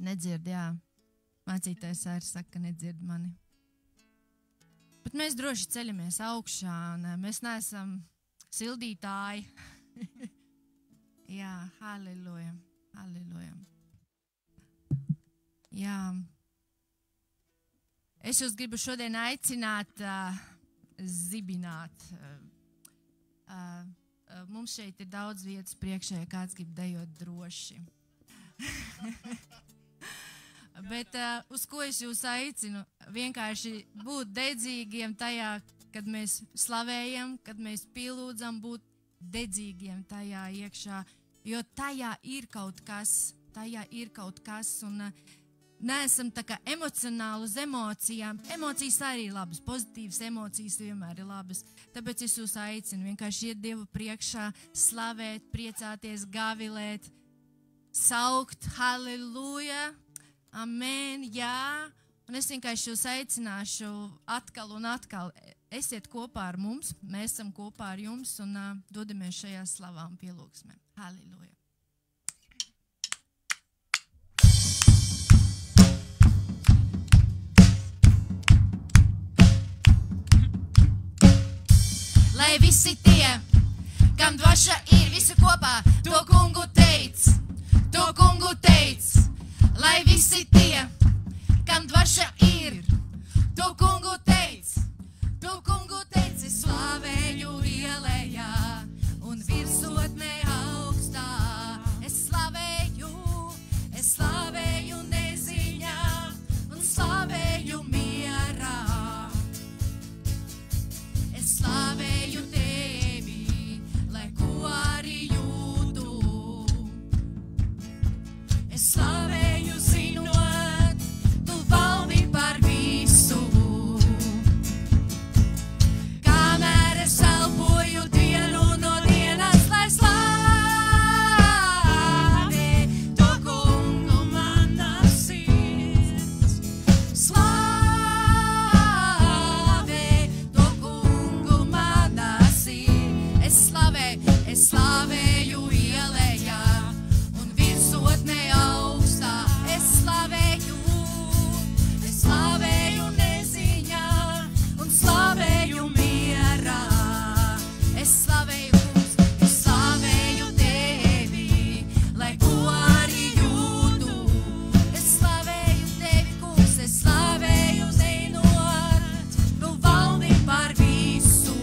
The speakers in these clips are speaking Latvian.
Nedzird, jā. Mācītājs arī saka, ka nedzird mani. Bet mēs droši ceļamies augšā, un mēs neesam sildītāji. Jā, halleluja, halleluja. Jā. Es jūs gribu šodien aicināt, zibināt. Mums šeit ir daudz vietas priekšā, ja kāds grib dejot droši. Bet uz ko es jūs aicinu? Vienkārši būt dedzīgiem tajā, kad mēs slavējam, kad mēs pielūdzam, būt dedzīgiem tajā iekšā, jo tajā ir kaut kas, un neesam tā kā emocionāli uz emocijām. Emocijas arī ir labas, pozitīvas emocijas vienmēr ir labas. Tāpēc es jūs aicinu vienkārši iet Dievu priekšā, slavēt, priecāties, gavilēt, saukt, halleluja, amen, jā. Un es vienkārši jūs aicināšu atkal un atkal. Esiet kopā ar mums, mēs esam kopā ar jums un dodamies šajā slavā un pielūgsmē. Halleluja. Lai visi tie, kam dvaša ir visi kopā, to kungu teic. Lai visi tie, kam dvaša ir, to kungu teic. Es slavēju ielējā un virsotnē augstā. Es slavēju neziņā un slavēju mierā. Es slavēju tevi, lai ko arī jūtu. Es slavēju zinot, tu valdi par visu. Kamēr es elpoju dienu no dienas, lai slāvē to kungu mana sirds. Slāvē to kungu mana sirds. Es slavēju ielējā un virsotnē augstā. Es slavēju neziņā un slavēju mierā. Es slavēju tevi, lai ko arī jūtu. Es slavēju tevi, kungs, es slavēju zinot, tu valdi par visu.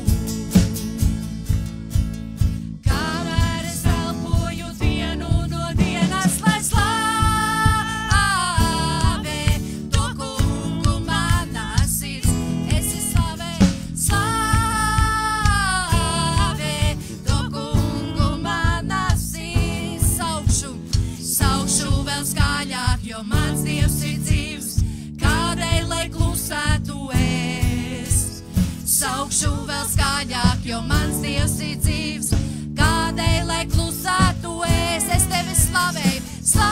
Kamēr es elpoju dienu no dienas, lai slāvē to kungu mana sirds. Es slavēju to kungu mana sirds. Saukšu vēl skaļāk, jo mans Dievs ir dzīvs. Kādēļ, lai klusētu es? Saukšu vēl skaļāk, jo mans Dievs ir dzīvs. Kādēļ, lai klusētu es? Es tevi slavēju. Slāvē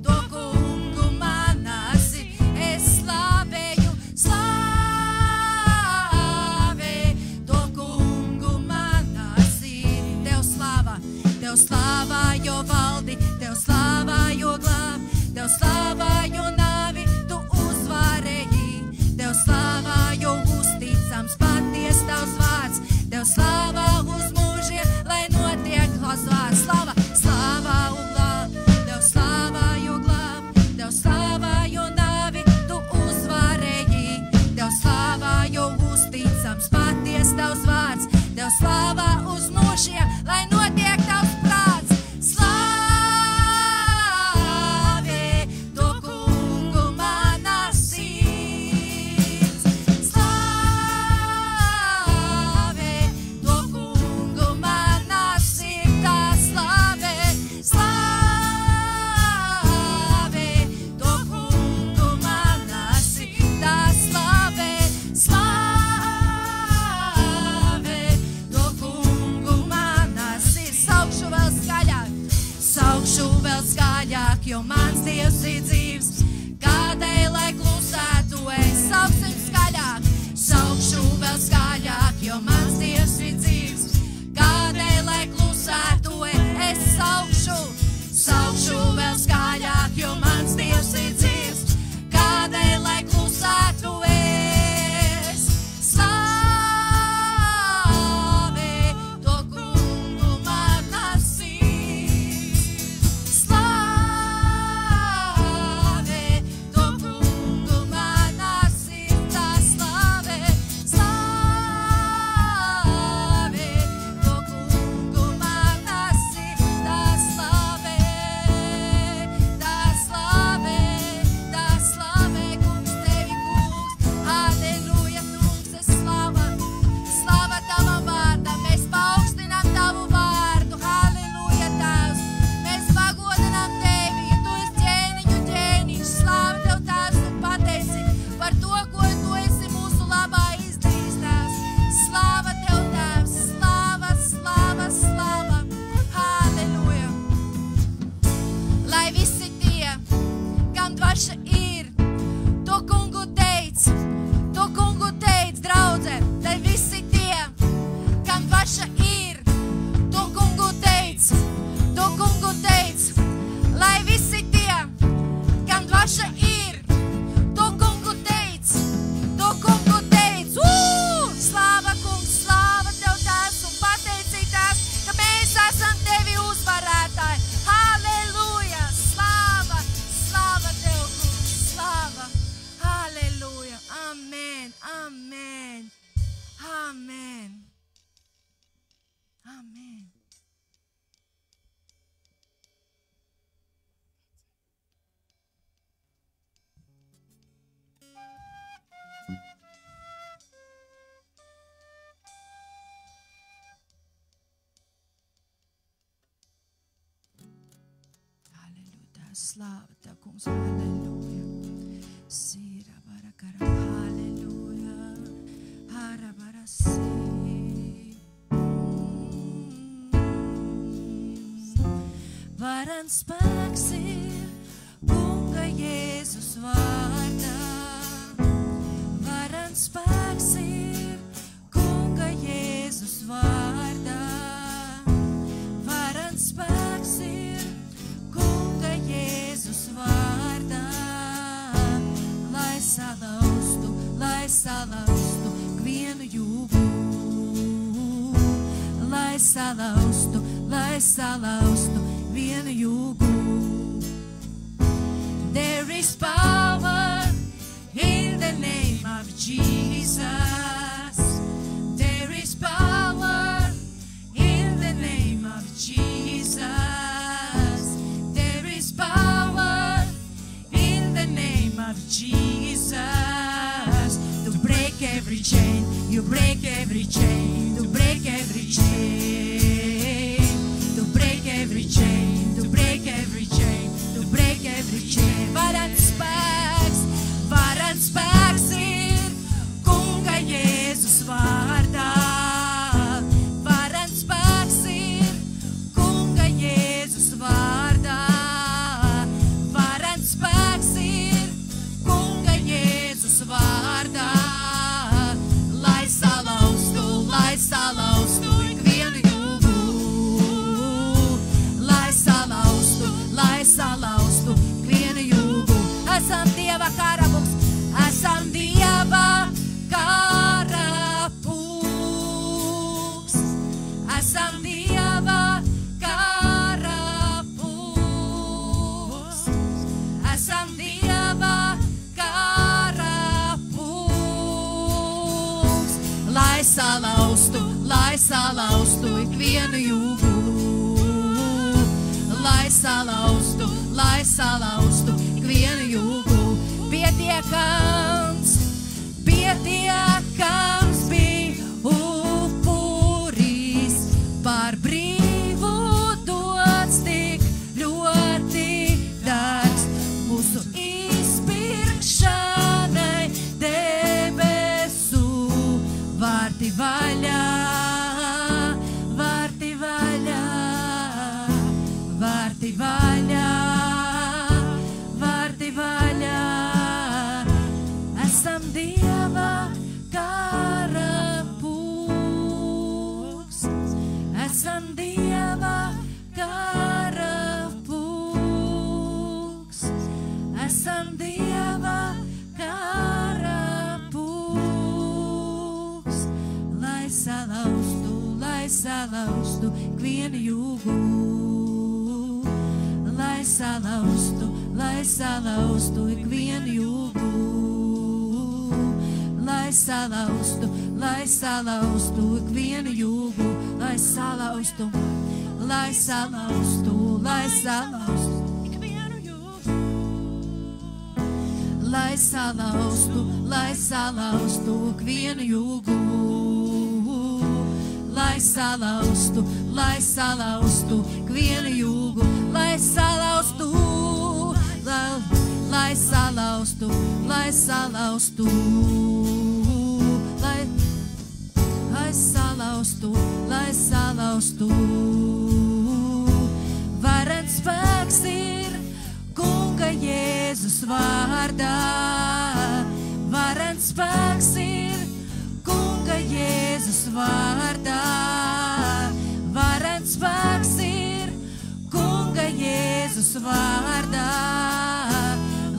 to kungu mana sirds. Es slavēju to kungu mana sirds. Tev slāvā, jo valdi, tev slāvā, jo glāb, tev slāvā, jo nāvi tu uzvarēji. Tev slāvā, jo uzticams paties tavs vārds. Tev slāvā uz mūžiem, lai notiek tavs vārds. Slāvā un glāb, tev slāvā, jo glāb, tev slāvā, jo nāvi tu uzvarēji. Tev slāvā, jo uzticams paties tavs vārds. Tev slāvā uz mūžiem, lai notiek tavs prāts. Slāvē to kungu mana sirds. Slāvē to kungu mana sirds. Slāvē to kungu mana sirds. Slāvē to kungu mana sirds. Saukšu vēl skaļāk, jo mans Dievs ir dzīvs. Kādēļ, lai klusētu es? Sauksim skaļāk. Saukšu vēl skaļāk, jo mans Dievs ir dzīvs. Kādēļ, lai klusētu es? Es saukšu saukšu vēl skaļāk, jo mans Dievs ir dzīvs, kādēļ lai klusētu es. Slāvē to kungu mana sirds, slāvē to kungu mana sirds, tā slāvē, slāvē to kungu mana sirds, tā slāvē, tā slāvē, tā slāvē, kungs tevi, kungs, halleluja, kungs, es slava tavam vārdam, mēs paaugstinām tavu vārdu, halleluja, Tēvs, mēs pagodinām tevi, jo tu esi ķēniņu ķēniņš, slāva tev, Tēvs, un pateici par to, ko tu esi mūsu labā izdarījis, Tēvs, slāva tev, Tēvs, slāva, slāva, slāva, halleluja. Lai visi tie, kam dvaša ir, to kungu teic, draudze, lai visi tie, kam dvaša ir, to kungu teic, lai visi tie, kam dvaša ir, to kungu teic, slāva kungs, slāva tev, Tēvs, un pateicītās, ka mēs esam tevi uzvarētāji, halleluja, slāva, slāva tev, kungs, slāva, halleluja, amen, amen, amen, amen. Halleluja, slāva tev, kungs, halleluja. Sīra barakara, halleluja, harabara sī. Varens spēks ir kunga Jēzus vārdā. Varens spēks ir kunga Jēzus vārdā. Varens spēks ir kunga Jēzus vārdā. Lai salaustu kvienu jūgu. Lai salaustu vienu jūgu. There is power in the name of Jesus. There is power in the name of Jesus. There is power in the name of Jesus. To break every chain, you break every chain, to break every chain, to break every chain, to break every chain, to break every chain. Varens spēks ir kunga Jēzus vārdā. Varens spēks ir kunga Jēzus vārdā. Varens spēks ir kunga Jēzus vārdā. Lai salaustu ikvienu jūgu. Lai salaustu ikvienu jūgu. Esam Dieva karabūks, esam Dieva karabūks. Esam Dieva karabūks. Esam Dieva karabūks. Lai salaustu ikvienu jūgu. Lai salaustu ikvienu jūgu. Pietiekams bija upuris, par brīvu dots tik ļoti dārgs. Mūsu izpirkšanai debesu vārti vaļā, vārti vaļā, vārti vaļā. Esam Dieva karabūks. Esam Dieva karabūks. salaustu ikvienu jūgu. Lai salaustu ikvienu jūgu. Lai salaustu ikvienu jūgu. Lai salaustu ikvienu jūgu. Lai salaustu ikvienu jūgu. Lai salaustu ikvienu jūgu. Lai salaustu Varens spēks ir Kunga Jēzus vārdā. Varens spēks ir Kunga Jēzus vārdā. Varens spēks ir Kunga Jēzus vārdā.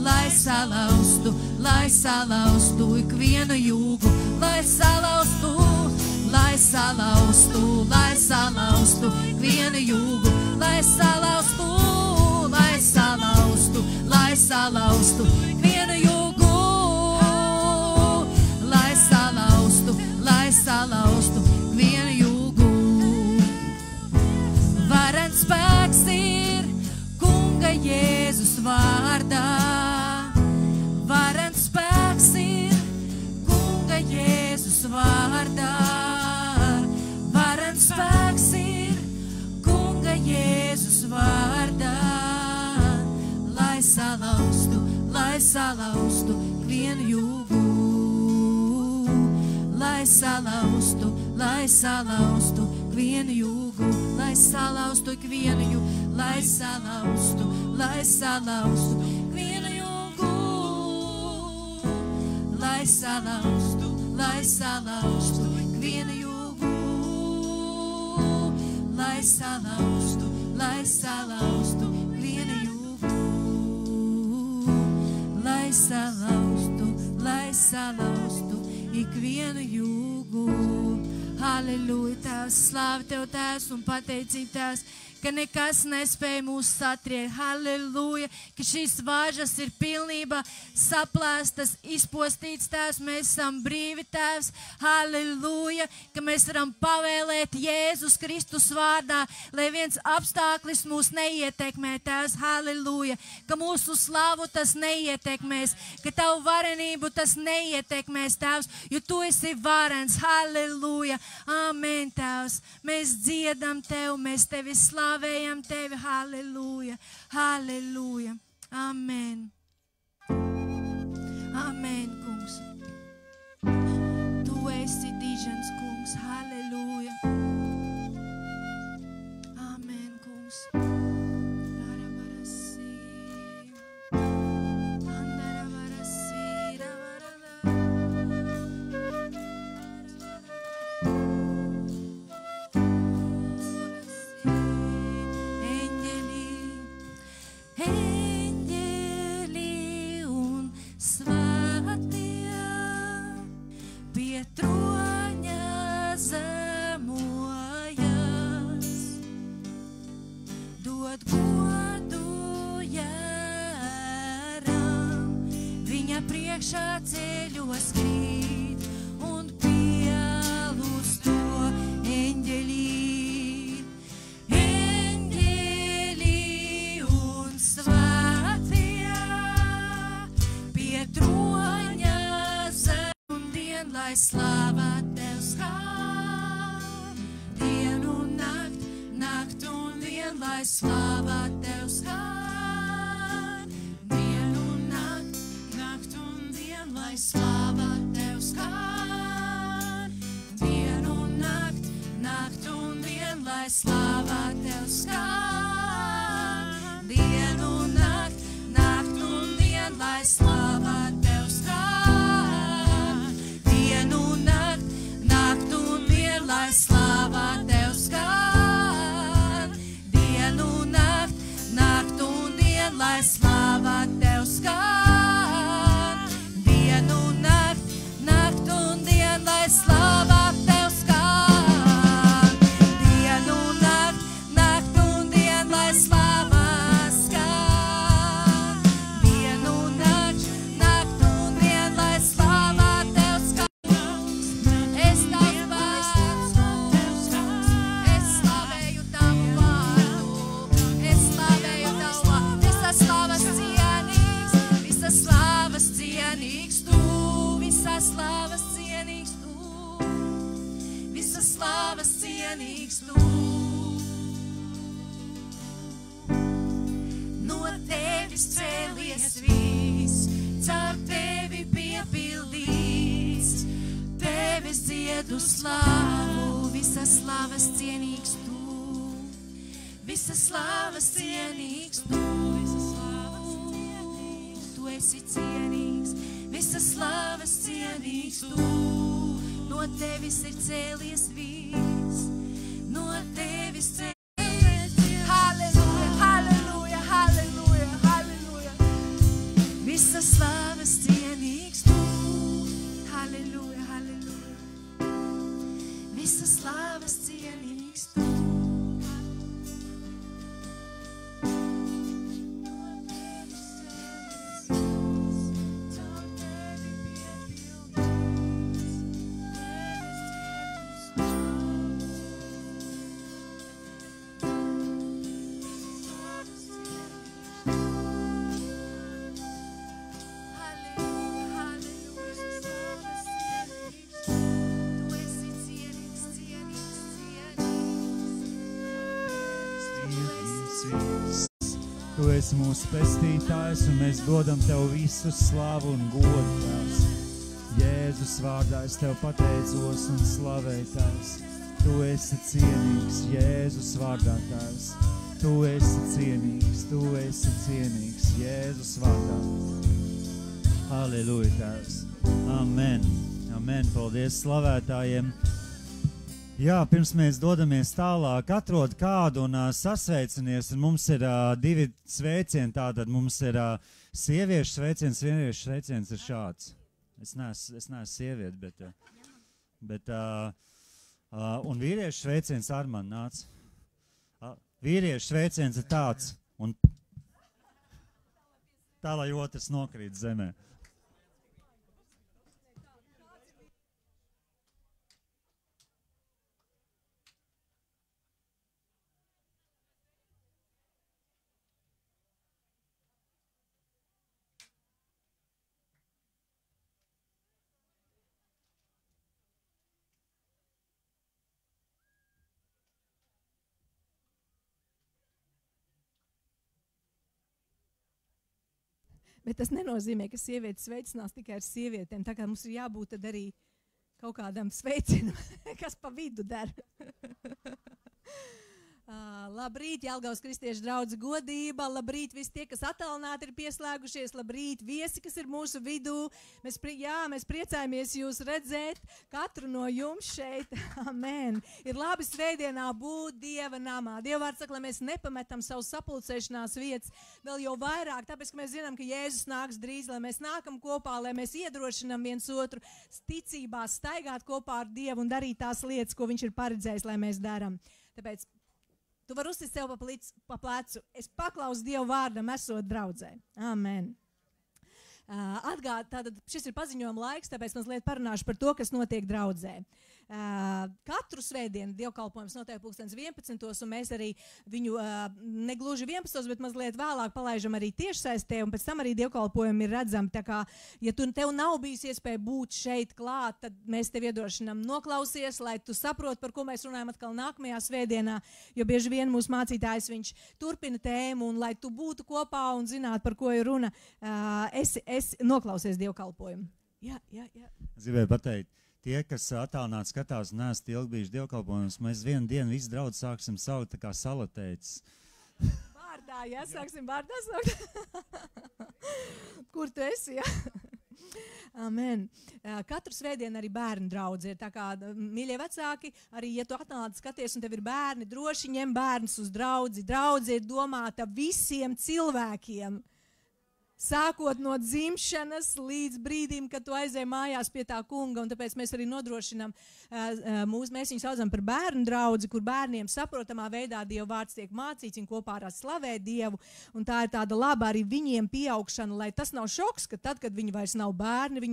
Lai salaustu ikvienu jūgu. Lai salaustu ikvienu jūgu. Lai salaustu ikvienu jūgu. Lai salaustu ikvienu jūgu. Varens spēks ir Kunga Jēzus vārdā. Varens spēks ir Kunga Jēzus vārdā. Varens spēks ir Kunga Jēzus vārdā. Lai salaustu ikvienu jūgu. Lai salaustu ikvienu jūgu. Lai salaustu ikvienu jūgu. Lai salaustu ikvienu jūgu. Lai salaustu ikvienu jūgu. Lai salaustu ikvienu jūgu. Lai salaustu ikvienu jūgu. Halleluja, Tēvs, slāvi Tev, Tēvs, un pateicība, Tēvs, ka nekas nespēja mūs satriekt. Halleluja, ka šīs vāžas ir pilnībā saplēstas, izpostīts, Tēvs, mēs esam brīvi, Tēvs. Halleluja, ka mēs varam pavēlēt Jēzus Kristus vārdā, lai viens apstāklis mūs neietekmē, Tēvs. Halleluja, ka mūsu slavu tas neietekmēs, ka Tavu varenību tas neietekmēs, Tēvs, jo Tu esi varens. Halleluja, amen, Tēvs. Mēs dziedam Tev, mēs Tevi slavējam Tevi. Halleluja, halleluja, amen. Amen, kungs. Tu esi dižens, kungs. Halleluja. Amen, kungs. Priekšā ceļos krīt un pielūdz to eņģelī. Eņģelī un svētie pie troņa zem un dien, lai slāvā Tev skan. Dienu un nakt un dien, lai slāvā Tev skan. Lai slāvā Tev skan. Dienu un nakt un dien, lai slāvā Tev skan. Dienu un nakt un dien, lai slāvā Tev skan. Dienu un nakt un dien, lai slāvā Tev skan. Dienu un nakt un dien, lai slāvā Tev skan. Nakt un dien, lai slāvā Tev skan. cienīgs tu. No tevis cēlies viss, caur tevi piepildīts, tevis dziedu slāvu, visas slavas cienīgs tu. Visas slavas cienīgs tu, tu esi cienīgs, visas slavas cienīgs tu, no tevis ir cēlies viss, no tevis cēlies viss. Halleluja, halleluja, halleluja, halleluja, visas slavas cienīgs tu, halleluja, halleluja, visas slavas cienīgs tu. Tu esi mūsu pestītājs, un mēs dodam Tev visu slavu un godu, Tēvs. Jēzus vārdā es Tev pateicos un slavēju, Tēvs. Tu esi cienīgs, Jēzus vārdā, Tēvs. Tu esi cienīgs, Jēzus vārdā. Halleluja, Tēvs. Amen. Amen. Paldies slavētājiem. Jā, pirms mēs dodamies tālāk, atrod kādu un sasveicinies, un mums ir divi sveicieni, tātad mums ir sieviešu sveiciens, vīriešu sveiciens ir šāds. Es neesmu sieviete, bet un vīriešu sveiciens ar man nāc. Vīriešu sveiciens ir tāds, un tā, lai otrs nokrīt zemē. Bet tas nenozīmē, ka sievietes sveicinās tikai ar sievietēm. Tā kā mums ir jābūt tad arī kaut kādam sveicinam, kas pa vidu dara. Labrīt, Jelgavas kristiešu draudze godība, labrīt visi tie, kas attālināti ir pieslēgušies, labrīt viesi, kas ir mūsu vidū. Mēs priecājamies jūs redzēt, katru no jums šeit. Amen. Ir labi svētdienā būt Dieva namā. Dieva vārds saka, lai mēs nepametam savu sapulcēšanās vietas vēl jau vairāk, tāpēc, ka mēs zinām, ka Jēzus nāks drīz, lai mēs nākam kopā, lai mēs iedrošinam viens otru ticībā, staigāt kopā ar Dievu un darīt tās lietas, ko viņš ir paredzējis, lai mēs darām. Tāpēc tu vari uzsist sev pa plecu. Es paklausu Dievu vārdam, esot draudzē. Amen. Tātad šis ir paziņojuma laiks, tāpēc mazliet parunāšu par to, kas notiek draudzē. Katru svētdienu dievkalpojums notiek 11. un mēs arī viņu negluži 11. bet mazliet vēlāk palaižam arī tiešsaistē, un pēc tam arī dievkalpojumi ir redzami. Tā kā, ja tev nav bijis iespēja būt šeit klāt, tad mēs tev iedrošinām noklausies, lai tu saproti, par ko mēs runājam atkal nākamajā svētdienā, jo bieži vien mūsu mācītājs viņš turpina tēmu, un lai tu būtu kopā un zinātu, par ko ir runa, es noklausies dievkalpojumu. Jā. Es gribēju pateikt, tie, kas attālināti skatās un neesat ilgi bijuši dievkalpojumus, mēs vienu dienu visu draudzi sāksim saukt tā kā salatētis. Vārdā, jā, sāksim vārdā saukt. Kur tu esi, jā? Amen. Katru svētdienu arī bērnu draudze ir. Tā kā, mīļie vecāki, arī, ja tu atnāc skaties un tev ir bērni, droši ņem bērnus uz draudzi. Draudze ir domāta visiem cilvēkiem. Sākot no dzimšanas līdz brīdim, kad tu aizēji mājās pie tā kunga, un tāpēc mēs arī nodrošinām, mēs viņus saucam par bērnu draudzi, kur bērniem saprotamā veidā Dieva vārds tiek mācīts, un kopā ar slavē Dievu, un tā ir tāda laba arī viņiem pieaugšana, lai tas nav šoks, ka tad, kad viņi vairs nav bērni,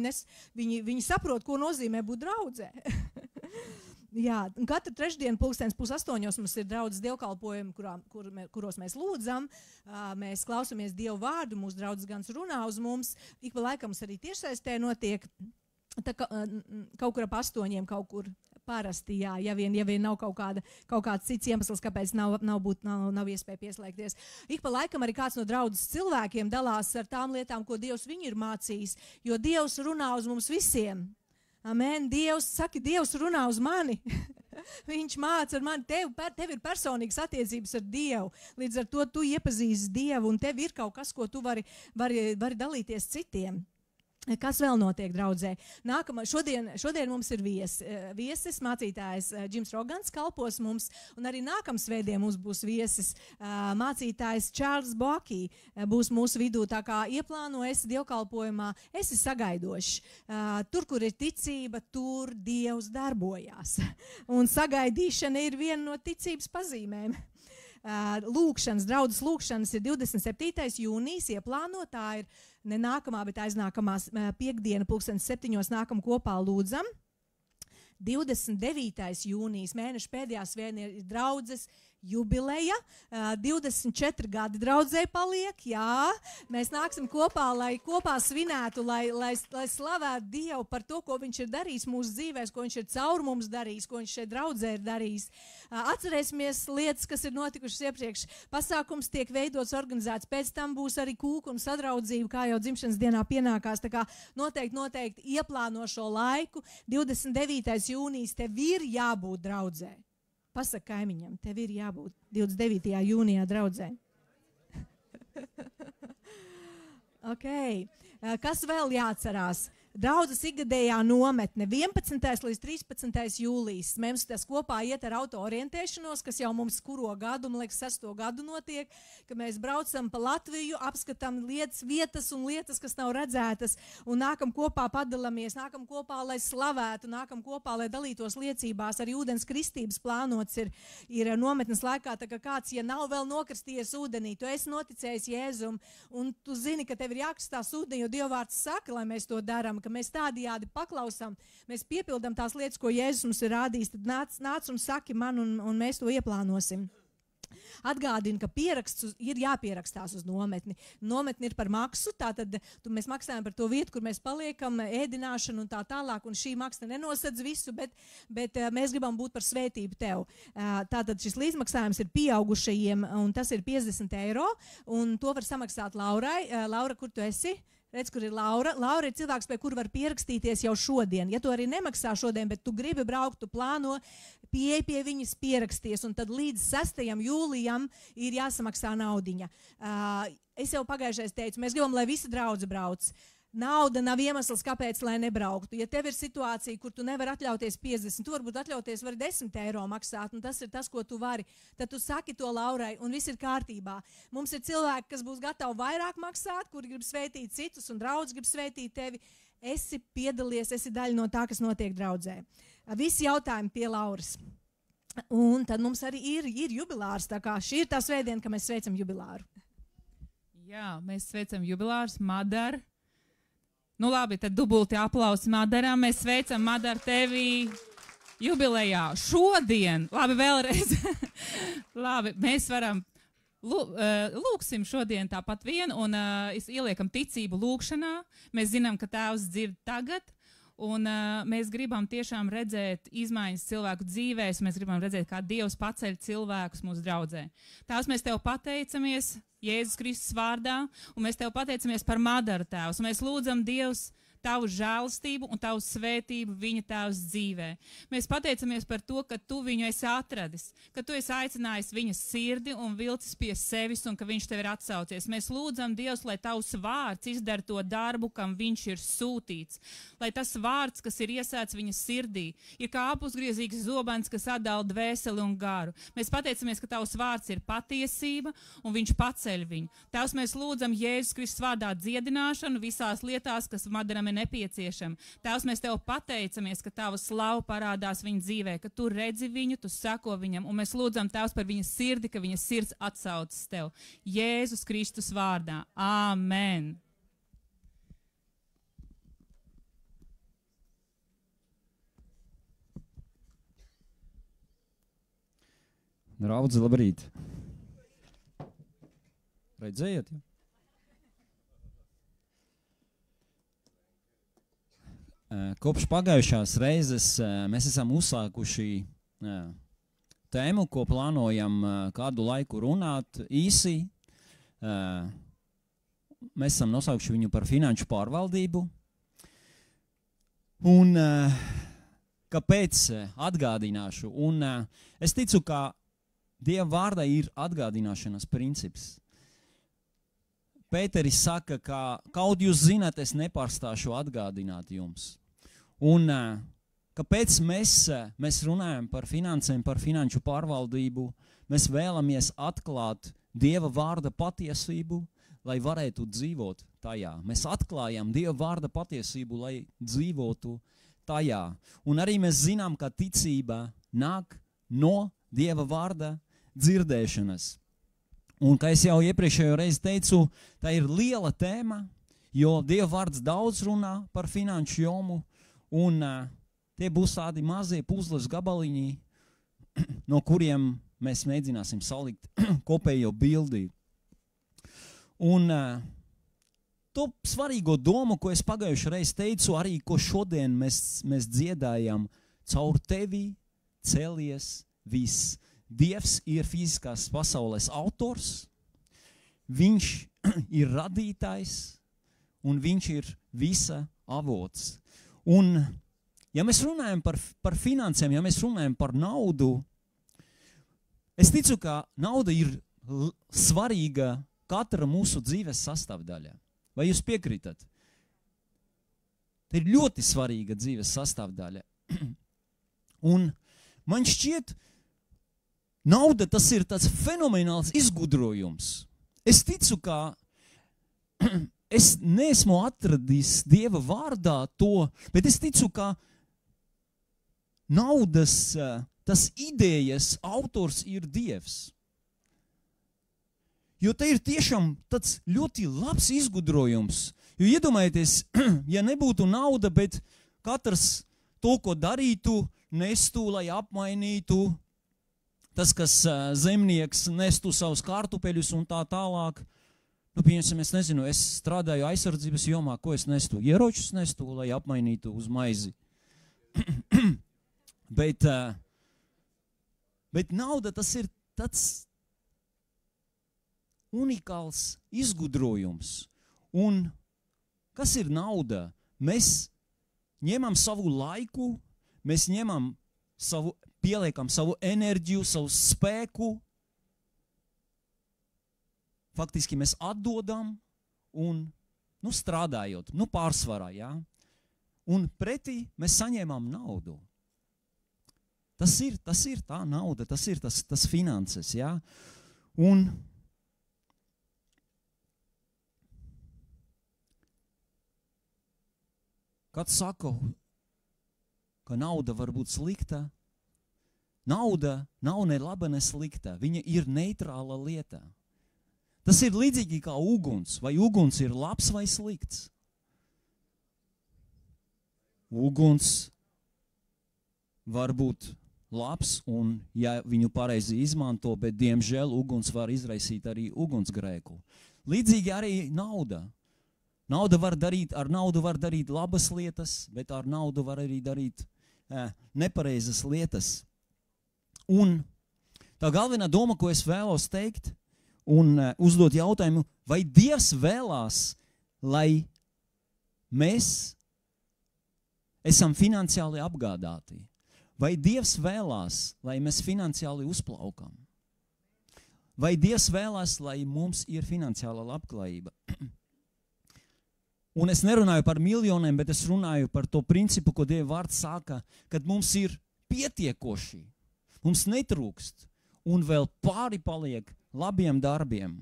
viņi saprot, ko nozīmē būt draudzē. Jā, un katru trešdienu 7:30 mums ir draudzes dievkalpojumi, kuros mēs lūdzam, mēs klausamies Dievu vārdu, mūsu draudzes gan runā uz mums, ik pa laikam mums arī tiešsaistē notiek, tā kaut kur ap 8, kaut kur parasti, jā, ja vien nav kaut kāds cits iemesls, kāpēc nav iespēja pieslēgties. Ik pa laikam arī kāds no draudzes cilvēkiem dalās ar tām lietām, ko Dievs viņu ir mācījis, jo Dievs runā uz mums visiem. Amen. Dievs runā uz mani. Viņš māca ar mani, tev ir personīgas attiecības ar Dievu. Līdz ar to tu iepazīsti Dievu un tev ir kaut kas, ko tu vari dalīties citiem. Kas vēl notiek draudzē? Šodien mums ir viesis, mācītājs Džims Rogans kalpos mums, un arī nākamsvētdien mums būs viesis mācītājs Čārls Boakī būs mūsu vidū, tā kā ieplāno esi dievkalpojumā, esi sagaidošs. Tur, kur ir ticība, tur Dievs darbojās. Un sagaidīšana ir viena no ticības pazīmēm. Draudzes lūkšanas ir 27. jūnijas ieplānotā ir ne nākamā, bet aiznākamās piekdiena 7:00 nākam kopā lūdzam. 29. jūnijas mēneša pēdējā svētdiena ir draudzes jubileja, 24 gadi draudzē paliek, jā, mēs nāksim kopā, lai kopā svinētu, lai slavētu Dievu par to, ko viņš ir darījis mūsu dzīvēs, ko viņš ir caur mums darījis, ko viņš šeit draudzē ir darījis. Atcerēsimies lietas, kas ir notikušas iepriekš. Pasākums tiek veidots, organizēts, pēc tam būs arī kūku un sadraudzība, kā jau dzimšanas dienā pienākās, tā kā noteikti ieplāno šo laiku. 29. jūnijas tev ir jābūt draudzē. Pasaka kaimiņam, tev ir jābūt 29. jūnijā draudzē. Ok. Kas vēl jāatcerās? Draudzes ikgadējā nometne 11. līdz 13. jūlijas. Mēs tas kopā iet ar autoorientēšanos, kas jau mums kuro gadu, man liekas, 6. gadu notiek, ka mēs braucam pa Latviju, apskatām vietas un lietas, kas nav redzētas, un nākam kopā padalāmies, nākam kopā, lai slavētu, nākam kopā, lai dalītos liecībās. Arī ūdens kristības plānots ir nometnes laikā, tā kā kāds, ja nav vēl nokristījies ūdenī, tu esi noticējis Jēzum, un tu zini, ka tev ir jākristās ūdenī, jo Dievvārds saka, lai mēs to darām, ka mēs tādījādi paklausām, mēs piepildam tās lietas, ko Jēzus mums ir rādījis, tad nāc un saki man, un mēs to ieplānosim. Atgādinu, ka pieraksts ir jāpierakstās uz nometni. Nometni ir par maksu, tātad mēs maksājam par to vietu, kur mēs paliekam, ēdināšanu un tā tālāk, un šī maksa nenosedz visu, bet mēs gribam būt par svētību tev. Tātad šis līdzmaksājums ir pieaugušajiem, un tas ir 50 eiro, un to var samaksāt Laurai. Laura, kur tu esi? Redz, kur ir Laura. Laura ir cilvēks, pie kura var pierakstīties jau šodien. Ja tu arī nemaksā šodien, bet tu gribi braukt, tu plāno, pieeja pie viņas pieraksties, un tad līdz 6. jūlijam ir jāsamaksā naudiņa. Es jau pagājušais teicu, mēs gribam, lai visi draudzi brauc. Nauda nav iemesls, kāpēc, lai nebrauktu. Ja tev ir situācija, kur tu nevari atļauties 50, tu varbūt atļauties vari 10 eiro maksāt, un tas ir tas, ko tu vari, tad tu saki to Laurai, un viss ir kārtībā. Mums ir cilvēki, kas būs gatavi vairāk maksāt, kuri grib svētīt citus, un draudz grib svētīt tevi. Esi piedalies, esi daļa no tā, kas notiek draudzē. Visi jautājumi pie Lauras. Un tad mums arī ir jubilārs, tā kā šī ir tā svētdiena, ka mēs sveicam jubilāru. Jā, mēs sveicam jubilārs Madar. Nu labi, tad dubulti aplausi Madaram. Mēs sveicam Madaru tevi jubilejā. Šodien, labi, vēlreiz. Labi, mēs varam, lūksim šodien tāpat vien un ieliekam ticību lūkšanā. Mēs zinām, ka Tēvs dzird tagad. Un mēs gribam tiešām redzēt izmaiņas cilvēku dzīvēs, mēs gribam redzēt, kā Dievs paceļ cilvēkus mūsu draudzē. Tēvs, mēs Tev pateicamies Jēzus Kristus vārdā, un mēs Tev pateicamies par Madaru, Tēvs. Mēs lūdzam Dievs Tavu žēlastību un Tavu svētību viņa Tēvs dzīvē. Mēs pateicamies par to, ka Tu viņu esi atradis, ka Tu esi aicinājis viņas sirdi un vilcis pie sevis un ka viņš Tev ir atsaucies. Mēs lūdzam Dievs, lai Tavs vārds izdara to darbu, kam viņš ir sūtīts. Lai tas vārds, kas ir iesēts viņas sirdī, ir kā apusgriezīgs zobens, kas atdala dvēseli un garu. Mēs pateicamies, ka Tavs vārds ir patiesība un viņš paceļ viņu. Tēvs, mēs lūdzam Jēzus Kristus vārdā dziedināšanu visās lietās, kas Madaram ir nepieciešama. Tēvs, mēs Tev pateicamies, ka Tava slava parādās viņa dzīvē, ka Tu redzi viņu, Tu seko viņam, un mēs lūdzam Tēvs par viņas sirdi, ka viņas sirds atsaucas Tev. Jēzus Kristus vārdā. Āmen. Draudzi, labrīt. Redzējāt? Ja? Kopš pagājušās reizes mēs esam uzsākuši tēmu, ko plānojam kādu laiku runāt īsi. Mēs esam nosaukuši viņu par finanšu pārvaldību. Un kāpēc atgādināšu? Un es ticu, ka Dieva vārdā ir atgādināšanas princips. Pēteris saka, ka kaut jūs zināt, es nepārstāšu atgādināt jums. Un kāpēc mēs runājam par finansēm, par finanšu pārvaldību, mēs vēlamies atklāt Dieva vārda patiesību, lai varētu dzīvot tajā. Mēs atklājam Dieva vārda patiesību, lai dzīvotu tajā. Un arī mēs zinām, ka ticība nāk no Dieva vārda dzirdēšanas. Un, kā es jau iepriekšējo reizi teicu, tā ir liela tēma, jo Dieva vārds daudz runā par finanšu jomu, un tie būs tādi mazie puzles gabaliņi, no kuriem mēs mēģināsim salikt kopējo bildi. Un to svarīgo domu, ko es pagājušajā reizi teicu, arī ko šodien mēs dziedājam, caur tevi celies viss. Dievs ir fiziskās pasaules autors, viņš ir radītājs un viņš ir visa avots. Un, ja mēs runājam par finansēm, ja mēs runājam par naudu, es ticu, ka nauda ir svarīga katra mūsu dzīves sastāvdaļa. Vai jūs piekrītat? Tā ir ļoti svarīga dzīves sastāvdaļa. Un man šķiet, nauda tas ir tāds fenomenāls izgudrojums. Es ticu, ka es neesmu atradis Dieva vārdā to, bet es ticu, ka naudas tas idejas autors ir Dievs. Jo te ir tiešām tāds ļoti labs izgudrojums. Jo iedomājieties, ja nebūtu nauda, bet katrs to, ko darītu, nestu, lai apmainītu, tas, kas zemnieks nestu savus kartupeļus un tā tālāk. Nu, piemēram, es nezinu, es strādāju aizsardzības jomā, ko es nestu? Ieročus nestu, lai apmainītu uz maizi. bet nauda tas ir tāds unikāls izgudrojums. Un kas ir nauda? Mēs ņemam savu laiku, mēs pieliekam savu enerģiju, savu spēku. Faktiski mēs atdodam un, strādājot, pārsvarā, jā. Un pretī mēs saņēmām naudu. Tas ir tā nauda, tas ir tas finanses, jā. Un kāds saka, ka nauda var būt slikta, nauda nav ne laba, ne slikta. Viņa ir neitrāla lieta. Tas ir līdzīgi kā uguns. Vai uguns ir labs vai slikts? Uguns var būt labs, un ja viņu pareizi izmanto, bet diemžēl uguns var izraisīt arī ugunsgrēku. Līdzīgi arī nauda. Ar naudu var darīt labas lietas, bet ar naudu var arī darīt nepareizas lietas. Un tā galvenā doma, ko es vēlos teikt un uzdot jautājumu, vai Dievs vēlās, lai mēs esam finansiāli apgādāti? Vai Dievs vēlās, lai mēs finansiāli uzplaukam? Vai Dievs vēlās, lai mums ir finansiāla labklājība? Un es nerunāju par miljoniem, bet es runāju par to principu, ko Dieva vārds saka, kad mums ir pietiekoši, mums netrūkst, un vēl pāri paliek labiem darbiem.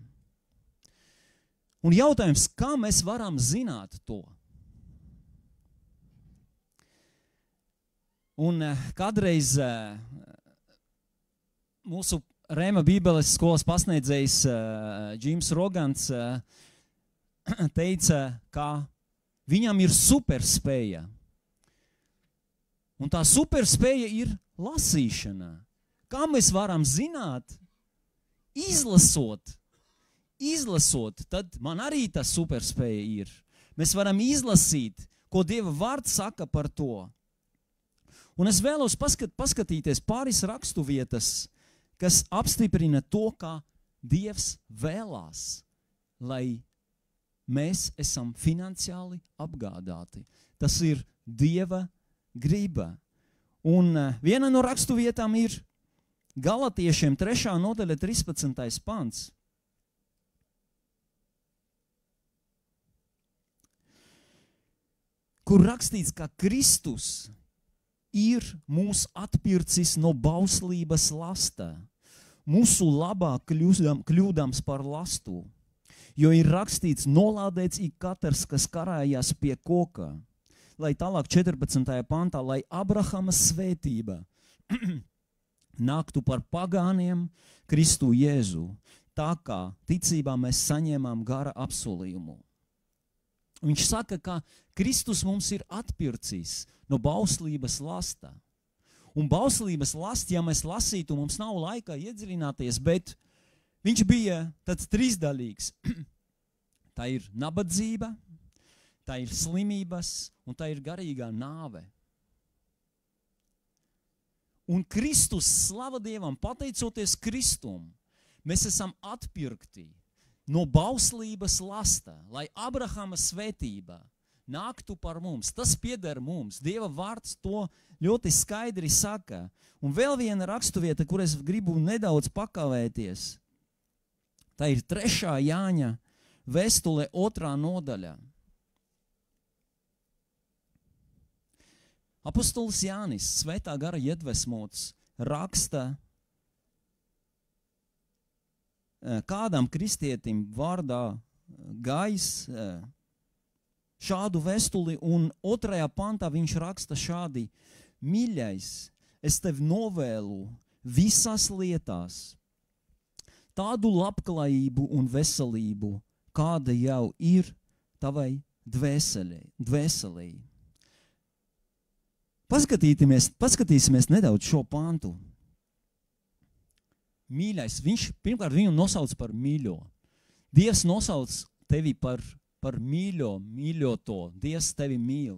Un jautājums, kā mēs varam zināt to? Un kādreiz mūsu Rēma Bībeles skolas pasniedzējs Džims Rogans teica, ka viņam ir superspēja. Un tā superspēja ir lasīšana. Kā mēs varam zināt? Izlasot, tad man arī tā superspēja ir. Mēs varam izlasīt, ko Dieva vārds saka par to. Un es vēlos paskatīties pāris rakstu vietas, kas apstiprina to, kā Dievs vēlās, lai mēs esam finansiāli apgādāti. Tas ir Dieva griba. Un viena no rakstu vietām ir Galatiešiem 3. nodaļa 13. pants. Kur rakstīts, ka Kristus ir mūs atpircis no bauslības lasta, mūsu labā kļūdams par lastu, jo ir rakstīts, nolādēts ik katrs, kas karājās pie koka, lai tālāk 14. pantā, lai Abrahama svētība nāktu par pagāniem Kristu Jēzu, tā kā ticībā mēs saņēmām gara apsolījumu. Viņš saka, ka Kristus mums ir atpircis no bauslības lasta. Un bauslības last, ja mēs lasītu, mums nav laika iedziļināties, bet viņš bija tāds trīsdaļīgs. Tā ir nabadzība, tā ir slimības un tā ir garīgā nāve. Un Kristus, slava Dievam, pateicoties Kristum, mēs esam atpirkti no bauslības lasta, lai Abrahama svētība nāktu par mums. Tas pieder mums. Dieva vārds to ļoti skaidri saka. Un vēl viena rakstuvieta, kur es gribu nedaudz pakavēties. Tā ir 3. Jāņa vēstule 2. nodaļa. Apostols Jānis, svētā gara iedvesmots, raksta kādam kristietim vārdā Gājs šādu vēstuli, un 2. pantā viņš raksta šādi: Mīļais, es tevi novēlu visās lietās tādu labklājību un veselību, kāda jau ir tavai dvēselei. Paskatīsimies nedaudz šo pantu. Mīļais, viņš pirmkārt viņu nosauc par mīļo. Dievs nosauc tevi par mīļoto. Dievs tevi mīl.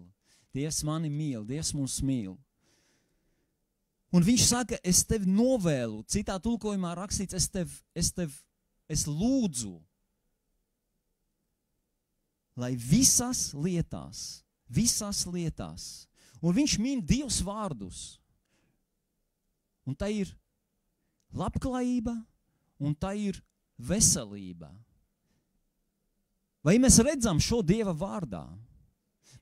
Dievs mani mīl. Dievs mūs mīl. Un viņš saka, es tevi novēlu. Citā tulkojumā rakstīts, es lūdzu, lai visās lietās. Un viņš min 2 vārdus. Un tā ir labklājība un tā ir veselība. Vai mēs redzam šo Dieva vārdā?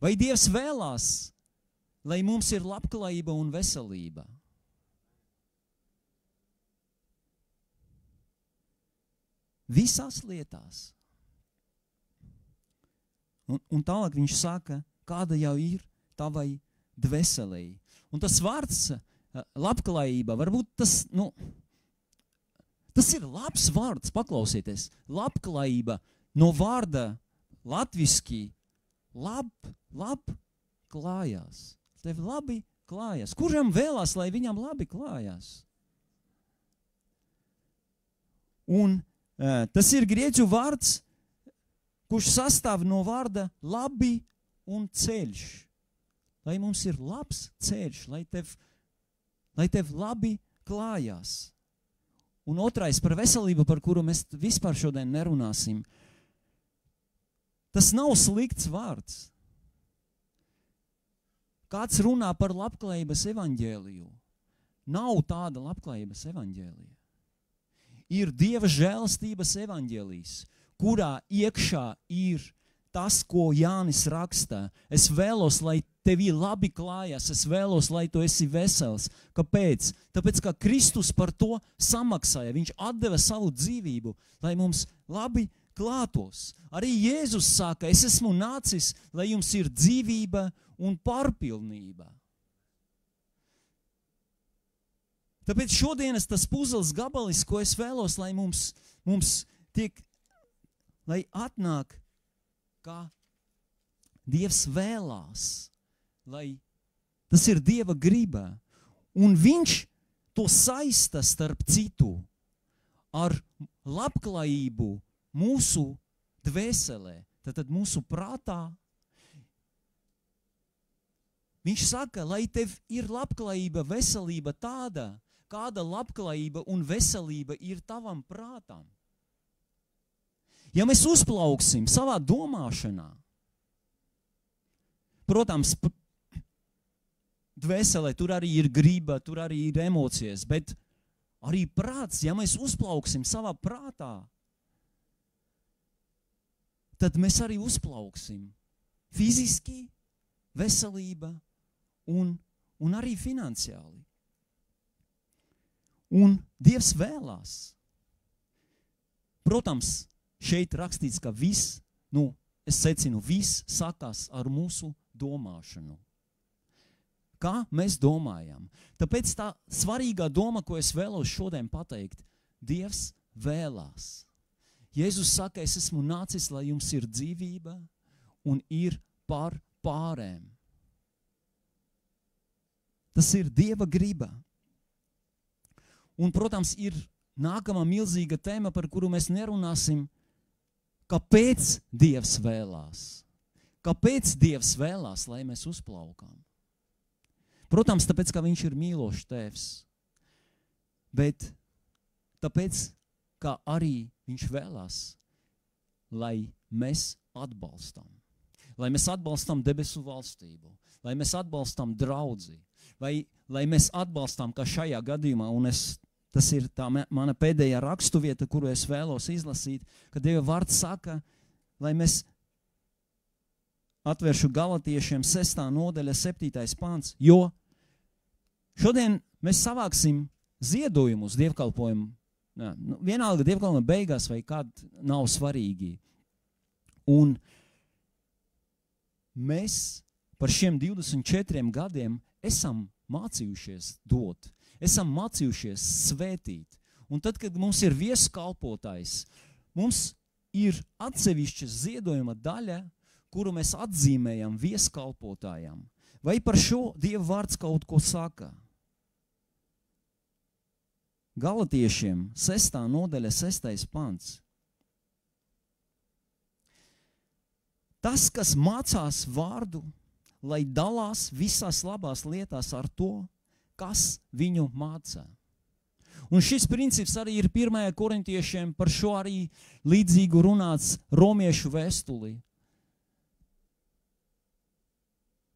Vai Dievs vēlās, lai mums ir labklājība un veselība? Visās lietās. Un tālāk viņš saka, kāda jau ir tavai dvēselei. Un tas vārds labklājība, varbūt tas ir labs vārds, paklausieties. Labklājība no vārda latviski lab klājās. Tev labi klājās. Kuram vēlās, lai viņam labi klājās? Un tas ir grieķu vārds, kurš sastāv no vārda labi un ceļš. Lai mums ir labs ceļš, lai tev labi klājās. Un otrais par veselību, par kuru mēs vispār šodien nerunāsim. Tas nav slikts vārds. Kāds runā par labklājības evaņģēliju? Nav tāda labklājības evaņģēlija. Ir Dieva žēlastības evaņģēlijs, kurā iekšā ir tas, ko Jānis raksta. Es vēlos, lai tevi labi klājas, es vēlos, lai tu esi vesels. Kāpēc? Tāpēc, ka Kristus par to samaksāja. Viņš atdeva savu dzīvību, lai mums labi klātos. Arī Jēzus saka, es esmu nācis, lai jums ir dzīvība un pārpilnība. Tāpēc šodienas tas puzles gabalis, ko es vēlos, lai mums tiek, lai atnāk, kā Dievs vēlās, lai tas ir Dieva griba. Un viņš to saista starp citu ar labklājību mūsu dvēselē, tātad mūsu prātā, Viņš saka, lai tev ir labklājība, veselība tāda, kāda labklājība un veselība ir tavam prātam. Ja mēs uzplauksim savā domāšanā, protams, dvēselē tur arī ir griba, tur arī ir emocijas, bet arī prāts, ja mēs uzplauksim savā prātā, tad mēs arī uzplauksim fiziski, veselība un arī finansiāli. Un Dievs vēlās. Protams, šeit rakstīts, ka viss, es secinu, viss sakās ar mūsu domāšanu. Kā mēs domājam? Tāpēc tā svarīgā doma, ko es vēlos šodien pateikt, Dievs vēlās. Jēzus saka, es esmu nācis, lai jums ir dzīvība un ir par pārēm. Tas ir Dieva griba. Un, protams, ir nākamā milzīga tēma, par kuru mēs nerunāsim, kāpēc Dievs vēlās. Kāpēc Dievs vēlās, lai mēs uzplaukām? Protams, tāpēc, ka viņš ir mīlošs tēvs, bet tāpēc, ka arī viņš vēlās, lai mēs atbalstam. Lai mēs atbalstam debesu valstību, lai mēs atbalstam draudzi, lai mēs atbalstam, kā šajā gadījumā, un tas ir tā mana pēdējā rakstuvieta, kuru es vēlos izlasīt, kad Dieva vārds saka, lai mēs atvēršu Galatiešiem 6. nodaļa 7. pants, jo šodien mēs savāksim ziedojumus dievkalpojumu, vienalga dievkalpojuma beigās vai kād nav svarīgi. Un mēs par šiem 24 gadiem esam mācījušies dot, esam mācījušies svētīt. Un tad, kad mums ir vieskalpotājs, mums ir atsevišķa ziedojuma daļa, kuru mēs atzīmējam vieskalpotājam. Vai par šo Dieva vārds kaut ko saka? Galatiešiem 6. nodaļa 6. pants. Tas, kas mācās vārdu, lai dalās visās labās lietās ar to, kas viņu mācā. Un šis princips arī ir 1. korintiešiem, par šo arī līdzīgu runāts romiešu vēstulī.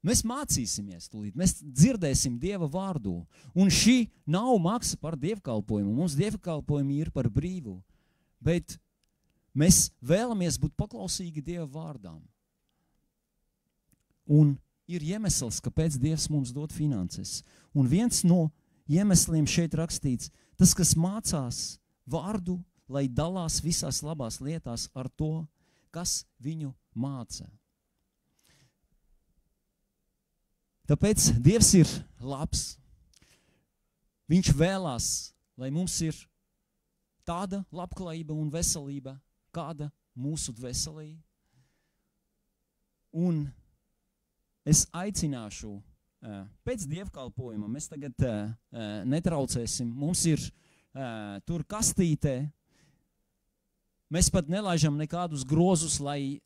Mēs mācīsimies tūlīt, mēs dzirdēsim Dieva vārdu. Un šī nav maksa par dievkalpojumu. Mums dievkalpojumi ir par brīvu. Bet mēs vēlamies būt paklausīgi Dieva vārdām. Un ir iemesls, kāpēc Dievs mums dod finanses. Un viens no iemesliem šeit rakstīts, tas, kas mācās vārdu, lai dalās visās labās lietās ar to, kas viņu māca. Tāpēc Dievs ir labs. Viņš vēlās, lai mums ir tāda labklājība un veselība, kāda mūsu dvēselī. Un es aicināšu pēc dievkalpojuma, mēs tagad netraucēsim, mums ir tur kastītē. Mēs pat nelaižam nekādus grozus, lai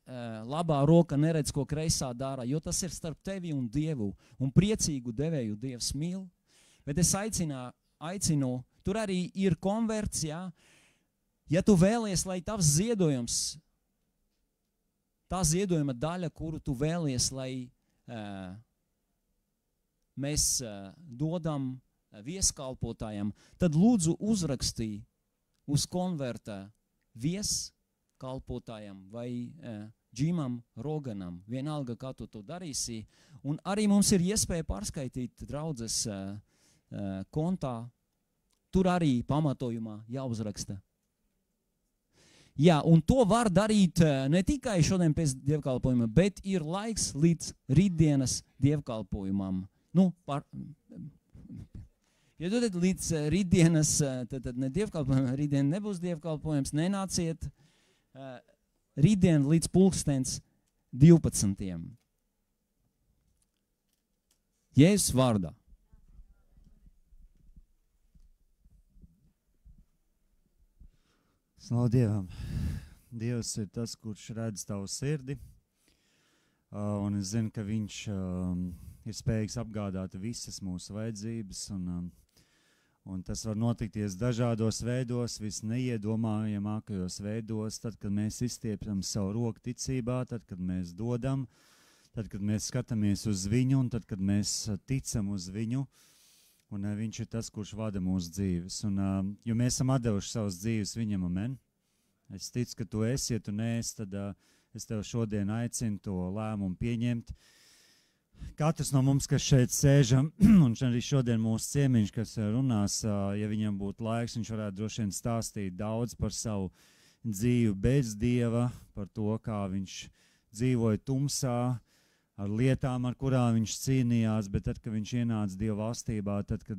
labā roka neredz, ko kreisā dara, jo tas ir starp tevi un Dievu, un priecīgu devēju Dievs mīl. Bet es aicinu, tur arī ir konverts, ja tu vēlies, lai tavs ziedojums, tā ziedojuma daļa, kuru tu vēlies, lai mēs dodam vieskalpotājiem, tad lūdzu uzrakstī uz konverta vieskalpotājam vai Džimam Roganam, vienalga, kā tu to darīsi. Un arī mums ir iespēja pārskaitīt draudzes kontā, tur arī pamatojumā jāuzraksta. Jā, un to var darīt ne tikai šodien pēc dievkalpojuma, bet ir laiks līdz rītdienas dievkalpojumam. Ja tu tad līdz rītdienas, tad ne dievkalpojumam, rītdien nebūs dievkalpojums, nenāciet rītdien līdz 12:00. Jēzus vārdā. Slavu Dievam. Dievs ir tas, kurš redz tavu sirdi. Un es zinu, ka viņš ir spējīgs apgādāt visas mūsu vajadzības, un tas var notikties dažādos veidos, visneiedomājamākajos veidos, tad, kad mēs izstiepjam savu roku ticībā, tad, kad mēs dodam, tad, kad mēs skatāmies uz viņu, un tad, kad mēs ticam uz viņu, un viņš ir tas, kurš vada mūsu dzīves. Jo mēs esam atdevuši savas dzīves viņam, amen. Es ticu, ka tu esi, ja tu neesi, tad es tev šodien aicinu to lēmumu pieņemt. Katrs no mums, kas šeit sēžam, un arī šodien mūsu ciemiņš, kas runās, ja viņam būtu laiks, viņš varētu droši vien stāstīt daudz par savu dzīvi bez Dieva, par to, kā viņš dzīvoja tumsā, ar lietām, ar kurām viņš cīnījās, bet tad, kad viņš ienāca Dieva valstībā, tad, kad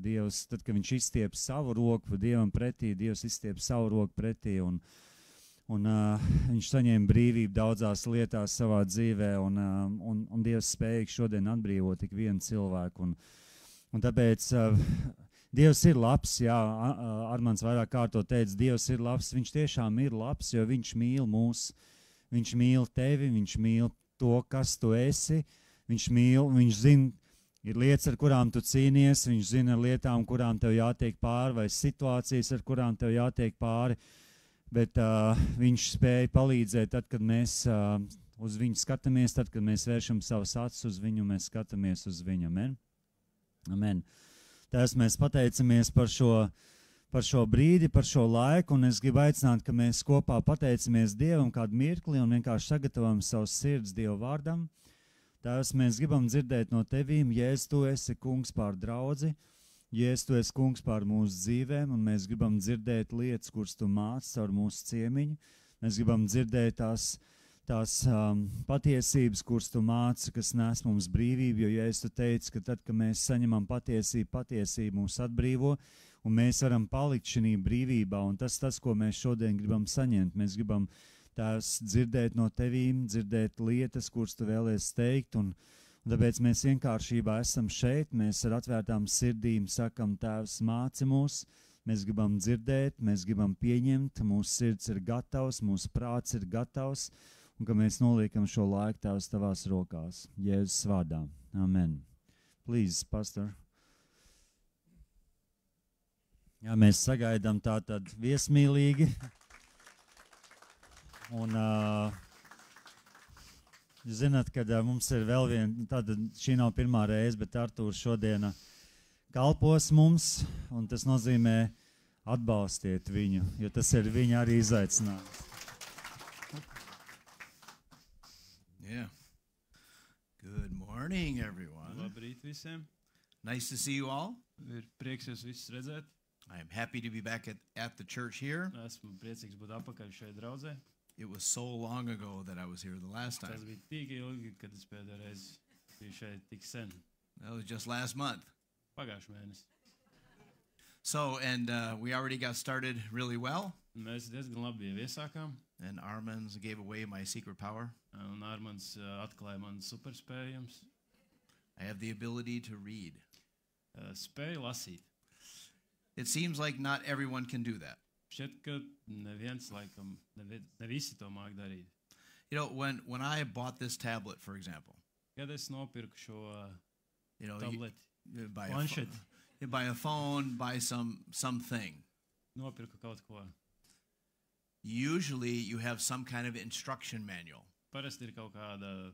viņš izstiep savu roku Dievam pretī, Dievs izstiep savu roku pretī, un viņš saņēma brīvību daudzās lietās savā dzīvē, un Dievs spējīgs šodien atbrīvot tik vienu cilvēku. Un tāpēc Dievs ir labs, jā, Armands vairāk kārto teica, Dievs ir labs, viņš tiešām ir labs, jo viņš mīl mūs, viņš mīl tevi, viņš mīl to, kas tu esi, viņš zina, ir lietas, ar kurām tu cīnies, viņš zina lietām, kurām tev jātiek pāri, vai situācijas, ar kurām tev jātiek pāri, bet viņš spēja palīdzēt tad, kad mēs uz viņu skatāmies, tad, kad mēs vēršam savas acis uz viņu, mēs skatāmies uz viņu, amen? Amen. Tās mēs pateicamies par šo brīdi, par šo laiku, un es gribu aicināt, ka mēs kopā pateicamies Dievam kādu mirkli un vienkārši sagatavojam savus sirds Dieva vārdam. Tās mēs gribam dzirdēt no tevīm, Jēzus, tu esi kungs pār draudzi, Jēzus, tu esi kungs pār mūsu dzīvēm, un mēs gribam dzirdēt lietas, kuras tu māci caur mūsu ciemiņu. Mēs gribam dzirdēt tās patiesības, kuras tu māci, kas nes mums brīvību, jo Jēzus, tu teici, ka tad, kad mēs saņemam patiesību mūs atbrīvo, un mēs varam palikt šī brīvībā, un tas, ko mēs šodien gribam saņemt. Mēs gribam tās dzirdēt no tevīm, dzirdēt lietas, kuras tu vēlies teikt, un tāpēc mēs vienkāršībā esam šeit, mēs ar atvērtām sirdīm sakam, Tēvs, māci mūs, mēs gribam dzirdēt, mēs gribam pieņemt, mūsu sirds ir gatavs, mūsu prāts ir gatavs, un ka mēs noliekam šo laiku Tēvs tavās rokās. Jēzus vārdā. Amen. Please, pastor. Jā, mēs sagaidām tātad viesmīlīgi. Un zināt, kad mums ir vēl viena, tātad šī nav pirmā reize, bet Artūrs šodien kalpos mums, un tas nozīmē atbalstiet viņu, jo tas ir viņa arī izaicinājums. Yeah. Good morning, everyone. Labrīt visiem. Nice to see you all. Ir prieks jūs visus redzēt. I am happy to be back at the church here. Esmu priecīgs būt apakaļ šeit draudzē. It was so long ago that I was here the last Tas time. bija tik ilgi, kad es pēdējo reizi biju šeit tik sen. That was just last month. Pagājušajā mēnesī. So, and we already got started really well. Mēs diezgan labi jau iesākām. And Armands gave away my secret power. Un Armands atklāja man superspējums. I have the ability to read. Spēju lasīt. It seems like not everyone can do that. Šķiet, ka neviens laikam, ne visi to māk darīt. You know, when I bought this tablet, for example, Kad es nopirku šo you know, tableti, you buy planšeti, you buy a phone, buy something. nopirku kaut ko. Usually you have some kind of instruction manual. Parasti ir kaut kāda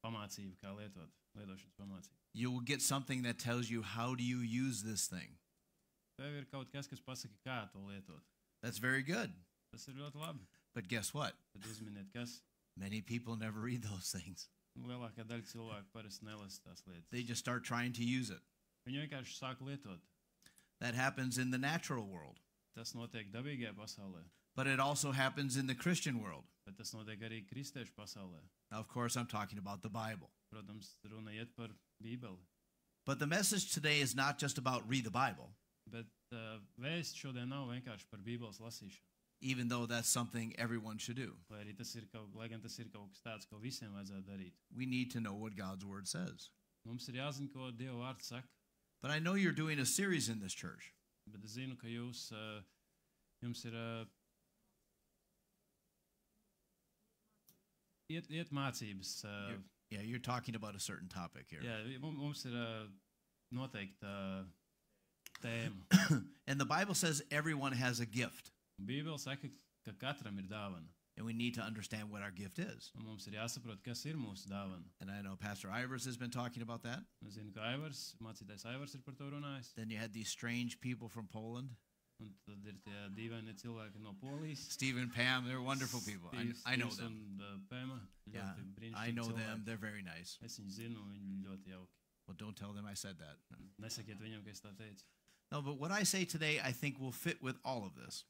pamācība, kā lietošanas pamācība. You will get something that tells you how do you use this thing. Tev ir kaut kas pasaka, kā to lietot. That's very good. Tas ir ļoti labi. But guess what? Tad uzminiet, kas Many people never read those things. lielākā daļa cilvēku parasti nelasa tās lietas. They just start trying to use it. Viņi vienkārši sāk lietot. That happens in the natural world. Tas notiek dabīgajā pasaulē, But it also happens in the Christian world. bet tas notiek arī kristiešu pasaulē. Now, of course, I'm talking about the Bible. Protams, runa iet par Bībeli. But the message today is not just about read the Bible, Bet vēsts šodien nav vienkārši par Bībeles lasīšanu. even though that's something everyone should do. Lai gan tas ir kaut kas tāds, ko visiem vajadzētu darīt. We need to know what God's Word says. Mums ir jāzina, ko Dieva vārds saka. But I know you're doing a series in this church. Bet es zinu, ka jums ir iet mācības Yeah, you're talking about a certain topic here. Jā, mums ir noteikta tēma. And the Bible says everyone has a gift, Bībele saka, ka katram ir dāvana. and we need to understand what our gift is. Un mums ir jāsaprot, kas ir mūsu dāvana. And I know Pastor Ivers has been talking about that. Es zinu, ka mācītājs Aivars ir par to runājis. Then you had these strange people from Poland. Un tad ir tie dīvaini cilvēki no Polijas. Steve and Pam, they're wonderful people. I know them. Un Pēma. Yeah, Ļoti brīnišķīgi I know them. cilvēki. They're very nice. Es viņu zinu, viņi ļoti jauki. Well, don't tell them I said that. Nesakiet viņam, ka es tā teicu. No, but what I say today, I think will fit with all of this.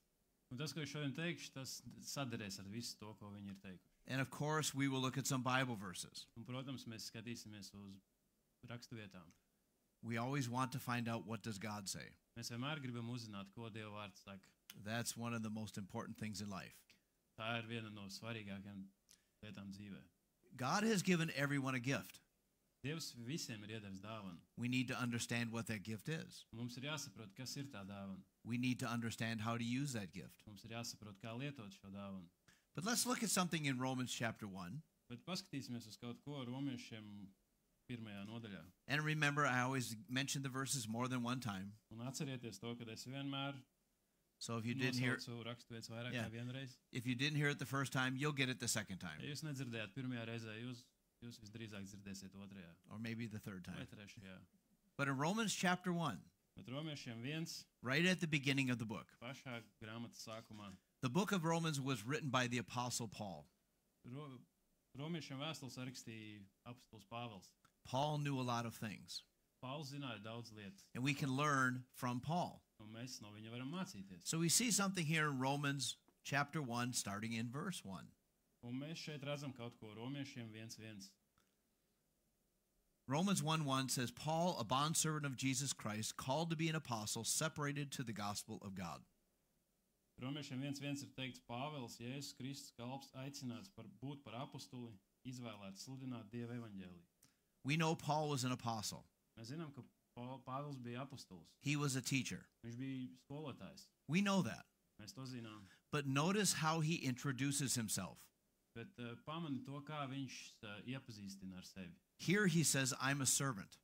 Un tas, ko es šodien teikšu, tas saderēs ar visu to, ko viņi ir teikuši. And of course, we will look at some Bible verses. Un, protams, mēs skatīsimies uz raksturvietām. We always want to find out what does God say. Mēs vienmēr gribam uzzināt, ko Dieva vārds saka. That's one of the most important things in life. Tā ir viena no svarīgākajām lietām dzīvē. God has given everyone a gift. Dievs visiem ir iedevis dāvanu. We need to understand what that gift is. Mums ir jāsaprot, kas ir tā dāvana. We need to understand how to use that gift. Mums ir jāsaprot, kā lietot šo dāvanu. But let's look at something in Romans chapter 1. Bet paskatīsimies uz kaut ko romiešiem 1. nodaļā. And remember, I always mention the verses more than one time. Un atcerieties to, ka es vienmēr So if you didn't hear nosaucu raksturvietas vairāk Yeah. kā vienreiz. it the first time, you'll get it the second time. Ja jūs nedzirdējāt pirmajā reizē, jūs visdrīzāk dzirdēsiet otrajā Or maybe the third vai time. trešajā. But in Romans chapter 1, Bet romiešiem 1. right at the beginning of the book, pašā grāmatas sākumā. the book of Romans was written by the Apostle Paul. Romiešiem vēstules rakstīja apostols Pāvils. Paul knew a lot of things, Pāvils zināja daudz lietas, and we can learn from Paul. un mēs no viņa varam mācīties. So we see something here in Romans chapter 1, starting in verse 1. Un mēs šeit redzam kaut ko romiešiem 1.1. Romans 1:1 says, Paul, a bondservant of Jesus Christ, called to be an apostle, separated to the gospel of God. Romiešiem 1.1 ir teikts, Pāvils, Jēzus Kristus kalps, aicināts būt par apostuli, izvēlēts sludināt Dieva evaņģēliju. We know Paul was an apostle. Mēs zinām, ka Pāvils bija apostols. He was a teacher. Viņš bija skolotājs. We know that. Mēs to zinām. But notice how he introduces himself. Bet pamani to, kā viņš iepazīstina ar sevi. Here he says, I'm a servant.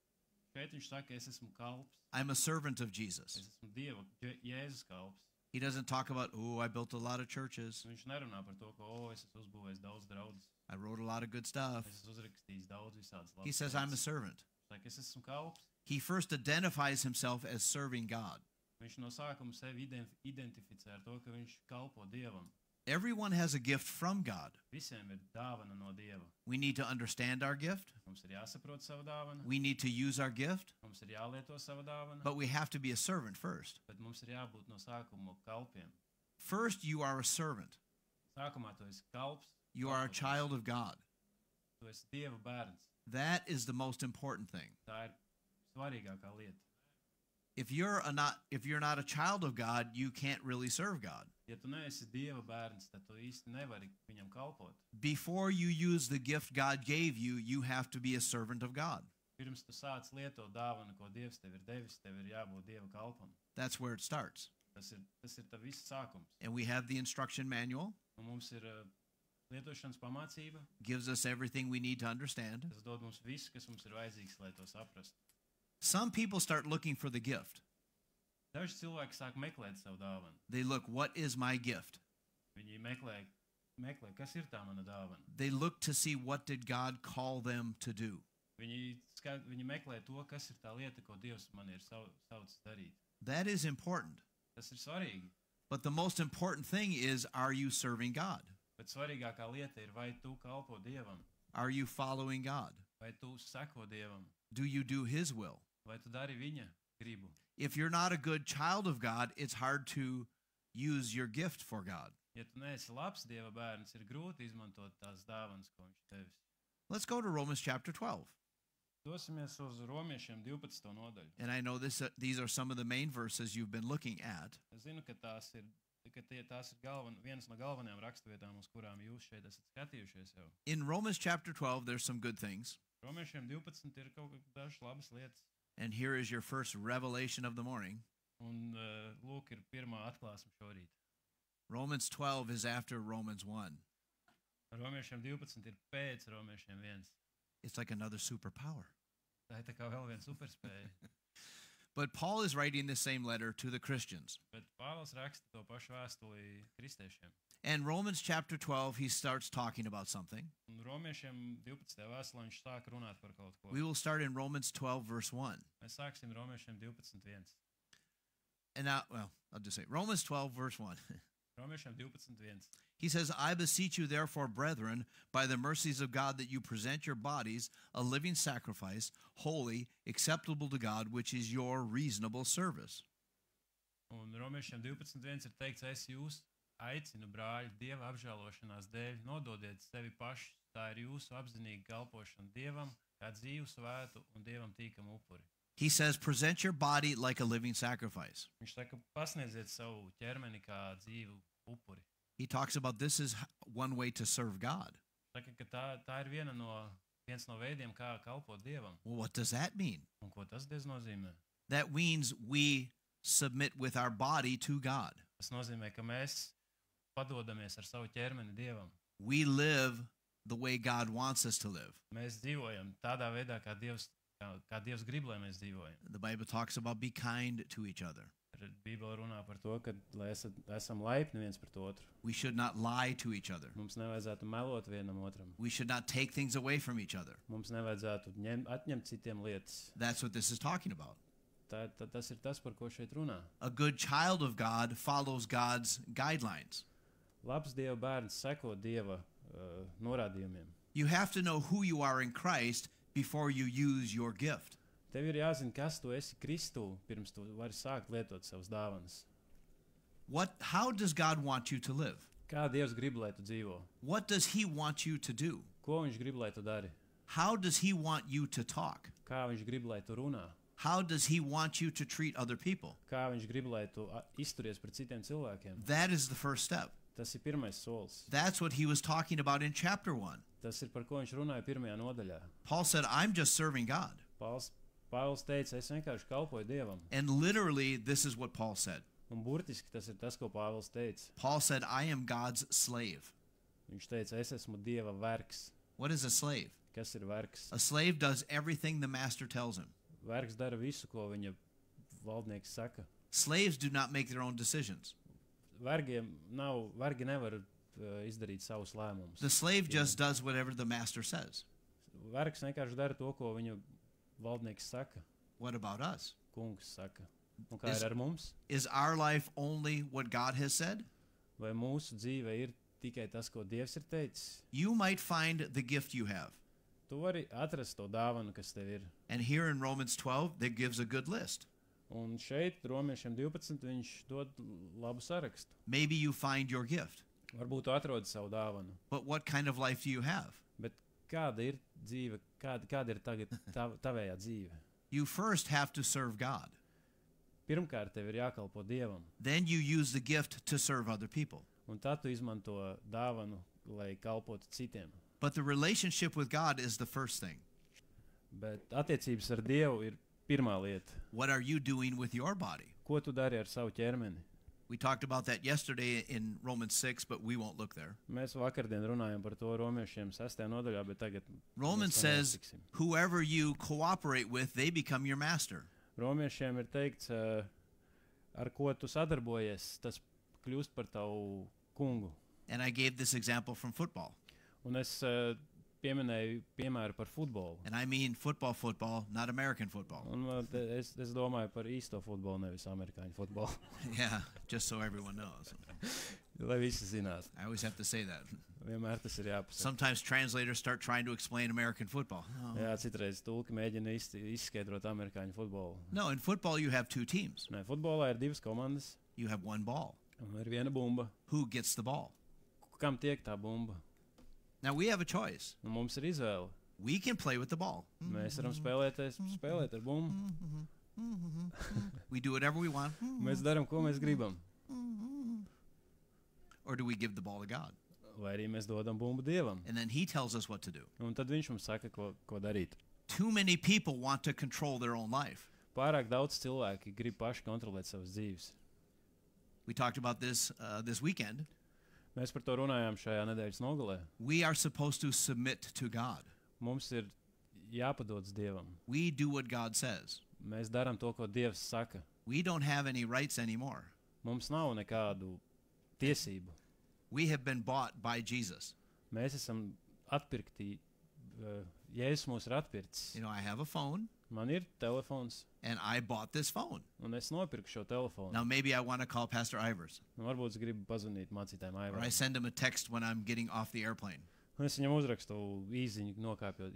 Šeit viņš saka, es esmu kalps, I'm a servant of Jesus. es esmu Dieva, Jēzus kalps. He doesn't talk about, oh, I built a lot of churches. Viņš nerunā par to, ka, es esmu uzbūvējis daudz draudzes, I wrote a lot of good stuff. es esmu uzrakstījis daudz visādas He labas says, I'm a lietas. servant. Viņš saka, es esmu kalps. He first identifies himself as serving God. Viņš no sākuma sevi identificē ar to, ka viņš kalpo Dievam. Everyone has a gift from God. Visiem ir dāvana no Dieva. We need to understand our gift. Mums ir jāsaprot savu dāvanu, We need to use our gift, mums ir jālieto savu dāvanu, but we have to be a servant first. bet mums ir jābūt no sākuma kalpiem. First, you are a servant. Sākumā tu esi kalps, You are a kalpotais. child of God. Tu esi Dieva bērns. That is the most important thing. Tā ir svarīgākā lieta. If you're not a child of God, you can't really serve God. Ja tu neesi Dieva bērns, tad tu īsti nevari viņam kalpot. Before you use the gift God gave you, you have to be a servant of God. Pirms tu sāc lietot dāvanu, ko Dievs tev ir devis, tev ir jābūt Dieva kalpam. That's where it starts. Tas ir tā viss sākums. And we have the instruction manual, Un mums ir lietošanas pamācība, gives us everything we need to understand. kas dod mums visu, kas mums ir vajadzīgs, lai to saprastu. Some people start looking for the gift. Daži cilvēki sāk meklēt savu dāvanu. They look, what is my gift? Viņi meklē, kas ir tā mana dāvana. They look to see what did God call them to do. Viņi meklē to, kas ir tā lieta, ko Dievs man ir saucis darīt. That is important. Tas ir svarīgi. But the most important thing is, are you serving God? Bet svarīgākā lieta ir, vai tu kalpo Dievam, Are you following God? vai tu seko Dievam, Do you do His will? vai tu dari viņa gribu. If you're not a good child of God, it's hard to use your gift for God. Ja tu neesi labs Dieva bērns, ir grūti izmantot tās dāvanas, ko viņš tevis. Let's go to Romans chapter 12. Dosimies uz Romiešiem 12. nodaļu. And I know these are some of the main verses you've been looking at. Es zinu, ka tās ir vienas no galvenajām raksturvietām, uz kurām jūs šeit esat skatījušies jau. In Romans chapter 12, there's some good things. Romiešiem 12 ir kaut dažas labas lietas. And here is your first revelation of the morning. Un lūk, ir pirmā atklāsme šorīt. Romans 12 is after Romans 1. Romiešiem 12 ir pēc Romiešiem 1. It's like another superpower. Tā ir tā kā vēl viena superspēja. But Paul is writing the same letter to the Christians. Bet Pāvils raksta to pašu vēstuli kristiešiem. And Romans chapter 12, he starts talking about something. Un Romiešiem 12. vēstulē viņš sāk runāt par kaut ko. We will start in Romans 12, verse 1. Mēs sāksim Romiešiem 12.1. And now, well, I'll just say Romans 12, verse 1. Romiešiem 12.1. He says, I beseech you, therefore, brethren, by the mercies of God, that you present your bodies a living sacrifice, holy, acceptable to God, which is your reasonable service. Un Romiešiem 12.1 ir teikts, es jūs aicinu, brāļi, Dieva apžēlošanās dēļ, nododiet sevi paši, tā ir jūsu apzinīga kalpošana Dievam, kā dzīvu, svētu un Dievam tīkamu upuri. He says, present your body like a living sacrifice. Viņš saka, pasniedziet savu ķermeni kā dzīvu upuri. He talks about this is one way to serve God. Saka, ka tā ir viens no veidiem, kā kalpot Dievam. Well, what does that mean? Un ko tas diez nozīmē? That means we submit with our body to God. Tas nozīmē, ka mēs padodamies ar savu ķermeni Dievam. We live the way God wants us to live. Mēs dzīvojam tādā veidā, kā Dievs grib, lai mēs dzīvojam. The Bible talks about be kind to each other. Bībele runā par to, ka lai esam laipni viens pret otru. We should not lie to each other. Mums nevajadzētu melot vienam otram. We should not take things away from each other. Mums nevajadzētu atņemt citiem lietas. That's what this is talking about. Tas ir tas, par ko šeit runā. A good child of God follows God's guidelines. Labs Dieva bērns seko Dieva norādījumiem. You have to know who you are in Christ before you use your gift. Tev ir jāzina, kas tu esi Kristū, pirms tu vari sākt lietot savas dāvanas. How does God want you to live? Kā Dievs grib, lai tu dzīvo? What does He want you to do? Ko viņš grib, lai tu dari? How does He want you to talk? Kā viņš grib, lai tu runā? How does He want you to treat other people? Kā viņš grib, lai tu izturies pret citiem cilvēkiem? That is the first step. Tas ir pirmais solis. That's what he was talking about in chapter 1. Tas ir par ko viņš runāja pirmajā nodaļā. Paul said, I'm just serving God. Pāvils teica, es vienkārši kalpoju Dievam. And literally, this is what Paul said. Un burtiski tas ir tas, ko Pāvils teica. Paul said, I am God's slave. Viņš teica, es esmu Dieva vergs. What is a slave? Kas ir vergs? A slave does everything the master tells him. Vergs dara visu, ko viņa valdnieks saka. Slaves do not make their own decisions. Vergi nevar izdarīt savus lēmumus. The slave just does whatever the master says. Vergs vienkārši dara to, ko viņa valdnieks saka. What about us? Kungs saka. Un kā ir ar mums? Is our life only what God has said? Vai mūsu dzīve ir tikai tas, ko Dievs ir teicis? You might find the gift you have. Tu vari atrast to dāvanu, kas tev ir. And here in Romans 12, that gives a good list. Un šeit, Romiešiem 12, viņš dod labu sarakstu. Maybe you find your gift. Varbūt tu atrodi savu dāvanu. But what kind of life do you have? Bet kāda ir dzīve, kāda ir tagad tavējā dzīve? You first have to serve God. Pirmkārt, tev ir jākalpo Dievam. Then you use the gift to serve other people. Un tad tu izmanto dāvanu, lai kalpotu citiem. But the relationship with God is the first thing. Bet attiecības ar Dievu ir pirmā lieta. What are you doing with your body? Ko tu dari ar savu ķermeni? We talked about that yesterday in Romans 6, but we won't look there. Mēs vakardien runājam par to Romiešiem 6. nodaļā, bet tagad Romans says, whoever you cooperate with, they become your master. Romiešiem ir teikts, ar ko tu sadarbojies, tas kļūst par tavu kungu. And I gave this example from football. Un es pieminēju piemēru par futbolu. And I mean football, not American football. Un es domāju par īsto futbolu, nevis amerikāņu futbolu. Yeah, just so everyone knows. Lai visi zinātu. I always have to say that. Vienmēr tas ir jāpasaka. Sometimes translators start trying to explain American football. Oh. Jā, citreiz tulki mēģina izskaidrot amerikāņu futbolu. No, in football you have two teams. Nē, futbolā ir divas komandas. You have one ball. Un ir viena bumba. Who gets the ball? Kam tiek tā bumba? Now we have a choice. Un mums ir izvēle. We can play with the ball. Mēs varam spēlēt ar bumbu. We do whatever we want. Mēs darām, ko mēs gribam. Or do we give the ball to God? Vai arī mēs dodam bumbu Dievam. And then he tells us what to do. Un tad viņš mums saka, ko darīt. Too many people want to control their own life. Pārāk daudz cilvēki grib paši kontrolēt savas dzīves. We talked about this this weekend. Mēs par to runājām šajā nedēļas nogalē. We are supposed to submit to God. Mums ir jāpadodas Dievam. We do what God says. Mēs darām to, ko Dievs saka. We don't have any rights anymore. Mums nav nekādu tiesību. We have been bought by Jesus. Mēs esam atpirkti. Jēzus mūs ir atpircis. You know, I have a phone, Man ir telefons, and I bought this phone. un es nopirku šo telefonu. Now, maybe I want to call Pastor Ivers, Varbūt es gribu pazvanīt mācītājiem or I Aivaram. send him a text when I'm getting off the airplane, Un es viņam uzrakstu īziņu,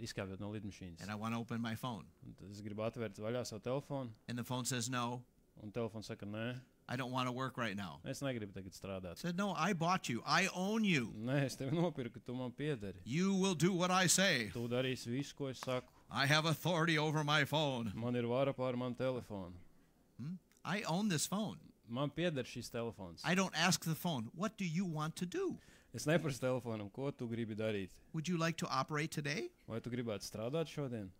izkāpjot no lidmašīnas. and I want to open my phone. Un tad es gribu atvērt vaļā savu telefonu, And the phone says, no, un telefons saka, nē, I don't want to work right now. es negribu tagad I strādāt. said, no, I bought you. I own you. Nē, es tevi nopirku, tu man piederi. You will do what I say. Tu darīsi visu, ko es saku. I have authority over my phone. Man ir vara pār manu telefonu. I own this phone. Man pieder šis telefons. I don't ask the phone, what do you want to do? Es neprasu telefonam, ko tu gribi darīt. Would you like to operate today? Vai tu gribētu strādāt šodien?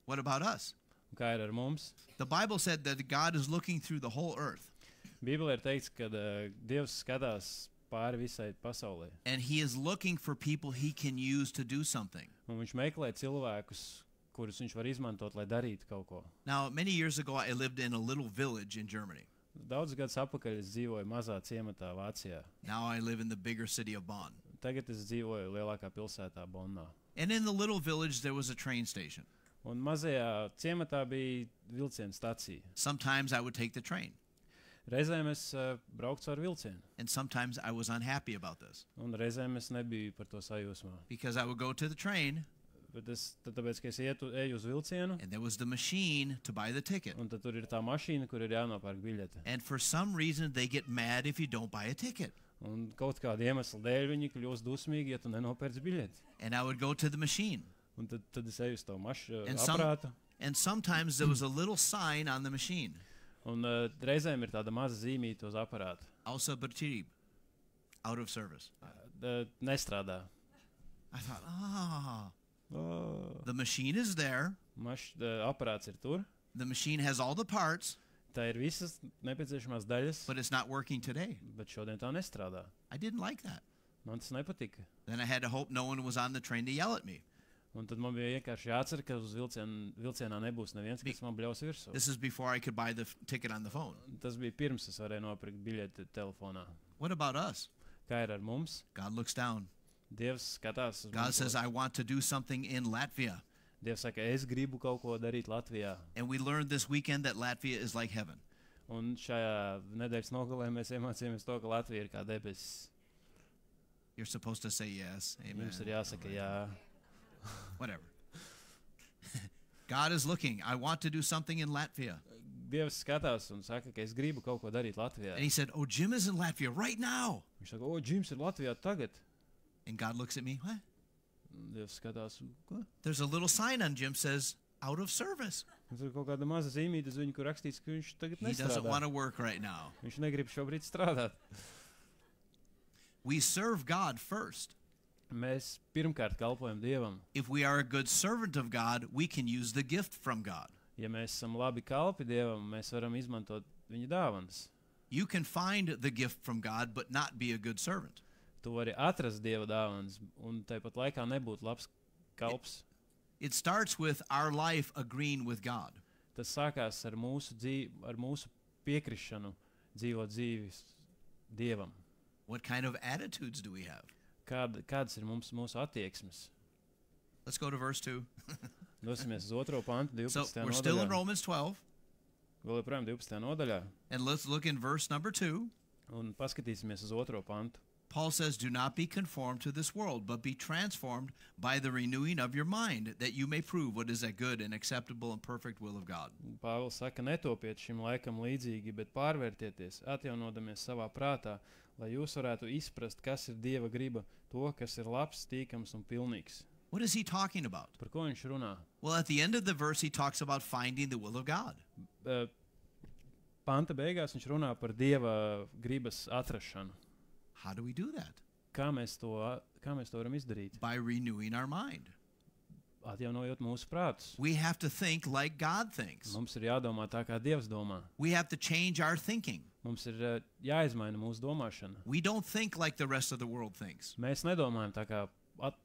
What about us? Un kā ir ar mums? The Bible said that God is looking through the whole earth, Bībelē ir teikts, ka Dievs skatās pāri visai pasaulē. and he is looking for people he can use to do something. Un viņš meklē cilvēkus, kurus viņš var izmantot, lai darītu kaut ko. Now, many years ago, I lived in a little village in Germany. Daudz gadus atpakaļ es dzīvoju mazā ciematā Vācijā. Now I live in the bigger city of Bonn. Tagad es dzīvoju lielākā pilsētā Bonnā. And in the little village, there was a train station. Un mazajā ciematā bija vilciena stacija. Sometimes I would take the train, Reizēm es brauktu ar vilcienu, and sometimes I was unhappy about this un reizēm es nebiju par to sajūsmā. because I would go to the train, Bet tāpēc, ka es eju uz vilcienu, and there was the machine to buy the ticket. un tad tur ir tā mašīna, kur ir jānopērk biļete. And for some reason, they get mad if you don't buy a ticket. Un kaut kāda iemesla dēļ viņi kļūst dusmīgi, ja tu nenopērci biļeti. And I would go to the machine. Un tad es eju uz to And some- aparātu. And sometimes there was a little sign on the machine, Un reizēm ir tāda maza zīmīta uz aparāta. Ausa Bertirib, out of service. Nestrādā. I thought, Oh. the machine is there. Aparāts ir tur. The machine has all the parts, Tā ir visas nepieciešamās daļas, but it's not working today. bet šodien tā nestrādā. I didn't like that. Man tas nepatika. Then I had to hope no one was on the train to yell at me. Un tad man bija vienkārši jācer, ka uz vilcienā nebūs neviens, kas man bļaus virsū. This is before I could buy the ticket on the phone. Tas bija pirms es varēju nopirkt biļeti telefonā. What about us? Kā ir ar mums? God looks down. Dievs skatās uz God mums. says, I want to do something in Latvia. Dievs saka, es gribu kaut ko darīt Latvijā. And we learned this weekend that Latvia is like heaven. Un šajā nedēļas nogalē mēs iemācījāmies to, ka Latvija ir kā debesis. You're supposed to say yes. Amen. Jums ir jāsaka jā. Whatever. God is looking. I want to do something in Latvia. Dievs skatās un saka, ka es gribu kaut ko darīt Latvijā. And he said, oh, Jim is in Latvia right now. Viņš saka, o, Džims ir Latvijā tagad. And God looks at me. What? Dievs skatās, ko? There's a little sign on Jim says, out of service. Un tur ir kaut kāda maza zīmīte uz viņu, kur rakstīts, ka viņš tagad He doesn't want nestrādā. to work right now. Viņš negrib šobrīd strādāt. We serve God first. Mēs pirmkārt kalpojam Dievam. If we are a good servant of God, we can use the gift from God. Ja mēs esam labi kalpi Dievam, mēs varam izmantot viņa dāvanas. You can find the gift from God, but not be a good servant. Tu vari atrast Dieva dāvanas un tāpat laikā nebūt labs kalps. It starts with our life agreeing with God. Tas sākās ar mūsu piekrišanu dzīvot dzīves Dievam. What kind of attitudes do we have? Kādas ir mūsu attieksmes? Let's go to verse 2. Dosimies uz 2. pantu, 12. So we're still in nodaļā. Romans 12, Vēl joprojām 12. nodaļā. and let's look in verse number 2. Un paskatīsimies uz 2. pantu. Paul says, do not be conformed to this world, but be transformed by the renewing of your mind, that you may prove what is that good and acceptable and perfect will of God. Pāvils saka, netopiet šim laikam līdzīgi, bet pārvērtieties, atjaunodamies savā prātā, lai jūs varētu izprast, kas ir Dieva griba, to, kas ir labs, tīkams un pilnīgs. What is he talking about? Par ko viņš runā? Well, at the end of the verse, he talks about finding the will of God. Panta beigās viņš runā par Dieva gribas atrašanu. How do we do that? Kā mēs to varam izdarīt? By renewing our mind. Atjaunojot mūsu prātus. We have to think like God thinks. Mums ir jādomā tā, kā Dievs domā. We have to change our thinking. Mums ir jāizmaina mūsu domāšana. We don't think like the rest of the world thinks. Mēs nedomājam tā, kā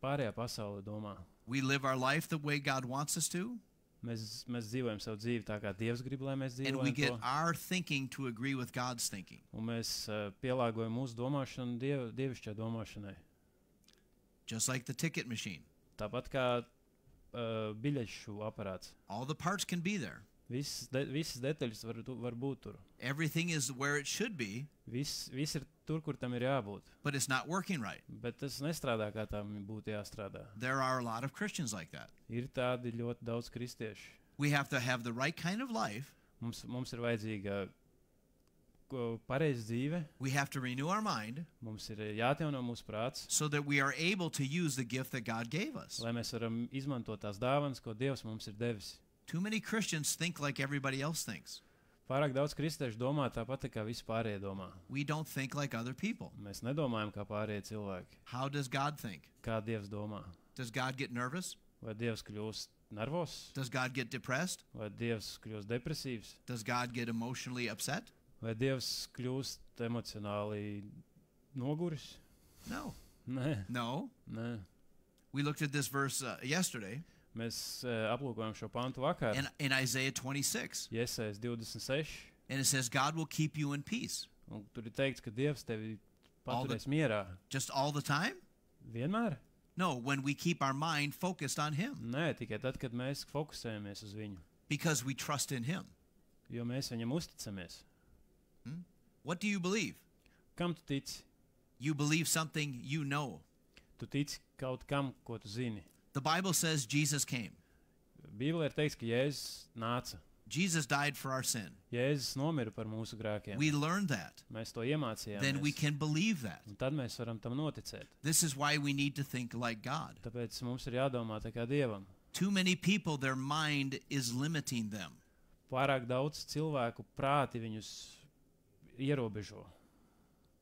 pārējā pasaule domā. We live our life the way God wants us to, Mēs dzīvojam savu dzīvi tā, kā Dievs grib, lai mēs and we dzīvojam get to. our thinking to agree with God's thinking. Un mēs pielāgojam mūsu domāšanu dievišķai domāšanai. Just like the ticket machine. Tāpat kā biļešu aparāts. All the parts can be there. Visas detaļas var būt tur. Everything is where it should be, Viss ir tur, kur tam ir jābūt. but it's not working right. Bet tas nestrādā, kā tam būtu jāstrādā. There are a lot of Christians like that. Ir tādi ļoti daudz kristiešu. We have to have the right kind of life. Mums ir vajadzīga pareiza dzīve. We have to renew our mind Mums ir jāatjauno mūsu prāts, so that we are able to use the gift that God gave us. lai mēs varam izmantot tās dāvanas, ko Dievs mums ir devis. Too many Christians think like everybody else thinks. Pārāk daudz kristiešu domā tāpat, kā visi pārējie domā. We don't think like other people. Mēs nedomājam kā pārējie cilvēki. How does God think? Kā Dievs domā? Does God get nervous? Vai Dievs kļūst nervos? Does God get depressed? Vai Dievs kļūst depresīvs? Does God get emotionally upset? Vai Dievs kļūst emocionāli noguris? No. Nē, No. nē. We looked at this verse yesterday Mēs aplūkojam šo pantu vakar. in Isaiah 26. Iesaist 26. And it says, God will keep you in peace. Un tur ir teikts, ka Dievs tevi All the- paturēs mierā. Just all the time? Vienmēr? No, when we keep our mind focused on Him. Nē, tikai tad, kad mēs fokusējamies uz viņu. Because we trust in Him. Jo mēs viņam uzticamies. What do you believe? Kam tu tici? You believe something you know. Tu tici kaut kam, ko tu zini. The Bible says Jesus came. Bībelē ir teikts, ka Jēzus nāca. Jesus died for our sin. Jēzus nomira par mūsu grēkiem. We learned that. Mēs to Then we iemācījāmies. can believe that. Un tad mēs varam tam noticēt. This is why we need to think like God. Tāpēc mums ir jādomā tā kā Dievam. Too many people, their mind is limiting them. Pārāk daudz cilvēku prāti viņus ierobežo.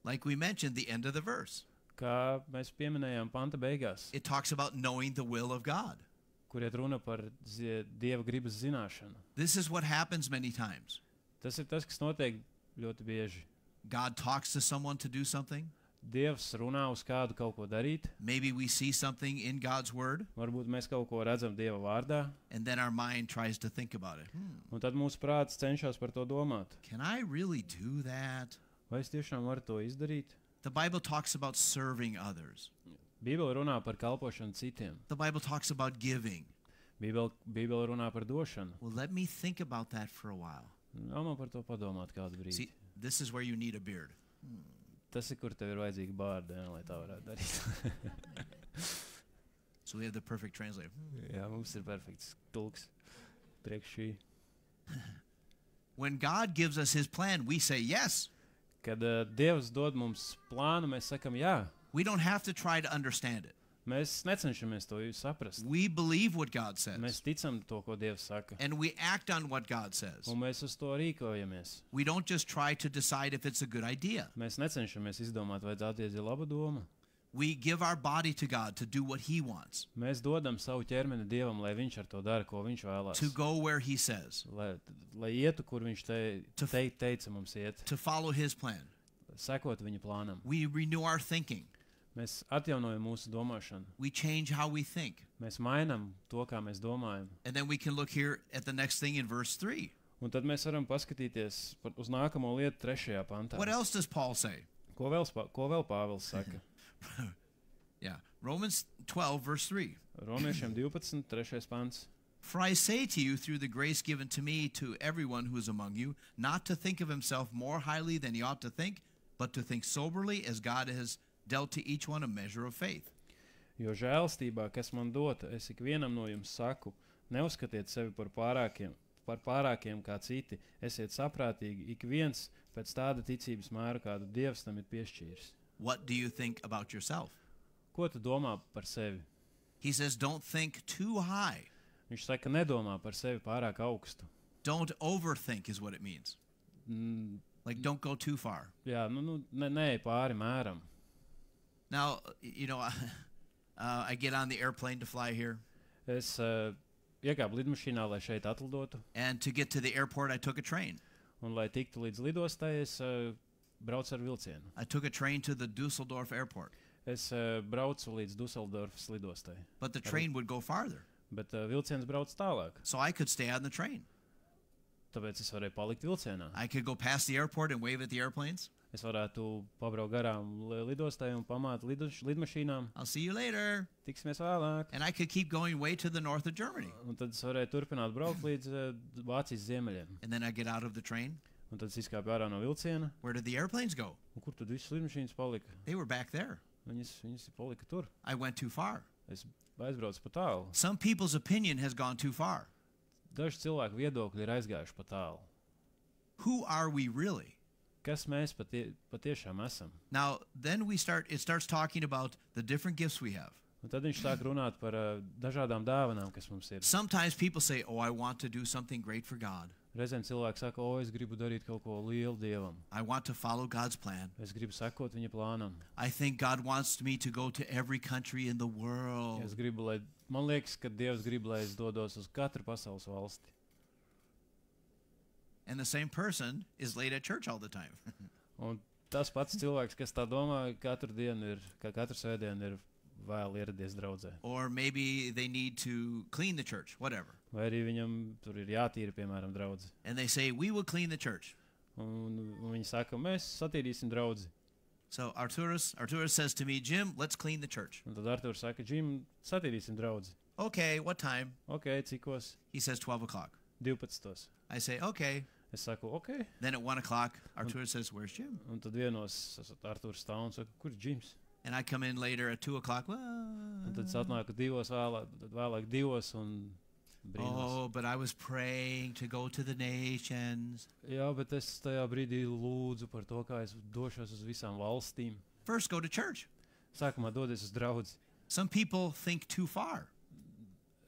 Like we mentioned, the end of the verse. Kā mēs pieminējām panta beigās, It talks about knowing the will of God. kur iet runa par Dieva gribas zināšanu. This is what happens many times. Tas ir tas, kas notiek ļoti bieži. God talks to someone to do something. Dievs runā uz kādu kaut ko darīt. Maybe we see something in God's word, Varbūt mēs kaut ko redzam Dieva vārdā, and then our mind tries to think about it. un tad mūsu prāts cenšas par to domāt. Can I really do that? Vai es tiešām varu to izdarīt? The Bible talks about serving others. Bībele runā par kalpošanu citiem. The Bible talks about giving. Bībele runā par došanu. Well, let me think about that for a while. Ļauj man par to padomāt kādu brīdi. See, this is where you need a beard. Tas ir, kur tev ir vajadzīga bārda, jā, lai tā varētu darīt. So we have the perfect translator. Jā, mums ir perfekts tulks priekš šī. When God gives us His plan, we say yes. Kad Dievs dod mums plānu, mēs sakam jā. We don't have to try to understand it. Mēs necenšamies to saprast. We believe what God says, Mēs ticam to, ko Dievs saka. and we act on what God says. Un mēs uz to rīkojamies. We don't just try to decide if it's a good idea. Mēs necenšamies izdomāt, vai tā ir laba doma. We give our body to God to do what He wants, Mēs dodam savu ķermeni Dievam, lai viņš ar to dara, ko viņš vēlās. to go where He says, Lai ietu, kur viņš teica mums iet. to follow His plan. Sekot viņa plānam. We renew our thinking. Mēs atjaunojam mūsu domāšanu. We change how we think. Mēs mainām to, kā mēs domājam. And then we can look here at the next thing in verse 3. Un tad mēs varam paskatīties uz nākamo lietu 3. pantā. What else does Paul say? Ko vēl Pāvils saka? Yeah, Romans 12, verse 3. Romiešiem 12, 3. pants. For I say to you, through the grace given to me, to everyone who is among you, not to think of himself more highly than he ought to think, but to think soberly, as God has dealt to each one a measure of faith. Jo žēlstībā, kas man dota, es ikvienam no jums saku, neuzskatiet sevi par pārākiem kā citi, esiet saprātīgi, ik viens pēc tāda ticības mēra, kādu Dievs tam ir piešķīris. What do you think about yourself? Ko tu domā par sevi? He says, don't think too high. Viņš saka, nedomā par sevi pārāk augstu. Don't overthink is what it means. Like, don't go too far. Jā, ne pāri mēram. Now, you know, I get on the airplane to fly here, Es iekāpu lidmašīnā, lai šeit atlidotu, and to get to the airport, I took a train. un, lai tiktu līdz lidostai, es braucu ar vilcienu. I took a train to the Dusseldorf airport. Es braucu līdz Dusseldorfas lidostai, but the train would go farther. bet vilciens brauc tālāk. So I could stay on the train. Tāpēc es varēju palikt vilcienā. I could go past the airport and wave at the airplanes. Es varētu pabraukt garām lidostai un pamāt lidmašīnām. I'll see you later. Tiksimies vēlāk. And I could keep going way to the north of Germany. Un tad es varēju turpināt braukt līdz Vācijas ziemeļiem. And then I get out of the train. Un tad es izkāpu ārā no vilciena. Where did the airplanes go? Un kur tad visas lidmašīnas palika? They were back there. Viņas palika tur. I went too far. Es aizbraucu pa tālu. Some people's opinion has gone too far. Daži cilvēku viedokļi ir aizgājuši pa tālu. Who are we really? Kas mēs patiešām esam? Now, then it starts talking about the different gifts we have. Un tad viņš sāk runāt par dažādām dāvanām, kas mums ir. Sometimes people say, oh, I want to do something great for God. Reizēm cilvēki saka, o, es gribu darīt kaut ko lielu Dievam. I want to follow God's plan. Es gribu sekot viņa plānam. I think God wants me to go to every country in the world. Es gribu, man liekas, ka Dievs grib, lai es dodos uz katru pasaules valsti. And the same person is late at church all the time. Un tas pats cilvēks, kas tā domā, katru svētdienu ir vēl ieradies draudzē. Or maybe they need to clean the church, whatever. Vai arī viņam tur ir jātīra, piemēram, draudzi. And they say, we will clean the church. Un viņi saka, mēs satīrīsim draudzi. So Arturus says to me, Jim, let's clean the church. Un tad Arturs saka, Jim, satīrīsim draudzi. Okay, what time? Ok, cikos? He says 12 o'clock. 12. I say, okay. Es saku, ok. Then at 1 o'clock, Arturus says, where's Jim? Un tad vienos Arturs stāv un saka, kur ir Jims? And I come in later at 2 o'clock. Un tad es atnāku vēlāk 2 un brīnos. Oh, but I was praying to go to the nations. Jā, bet es tajā brīdī lūdzu par to, kā es došos uz visām valstīm. First, go to church. Sākumā dodies uz draudzi. Some people think too far.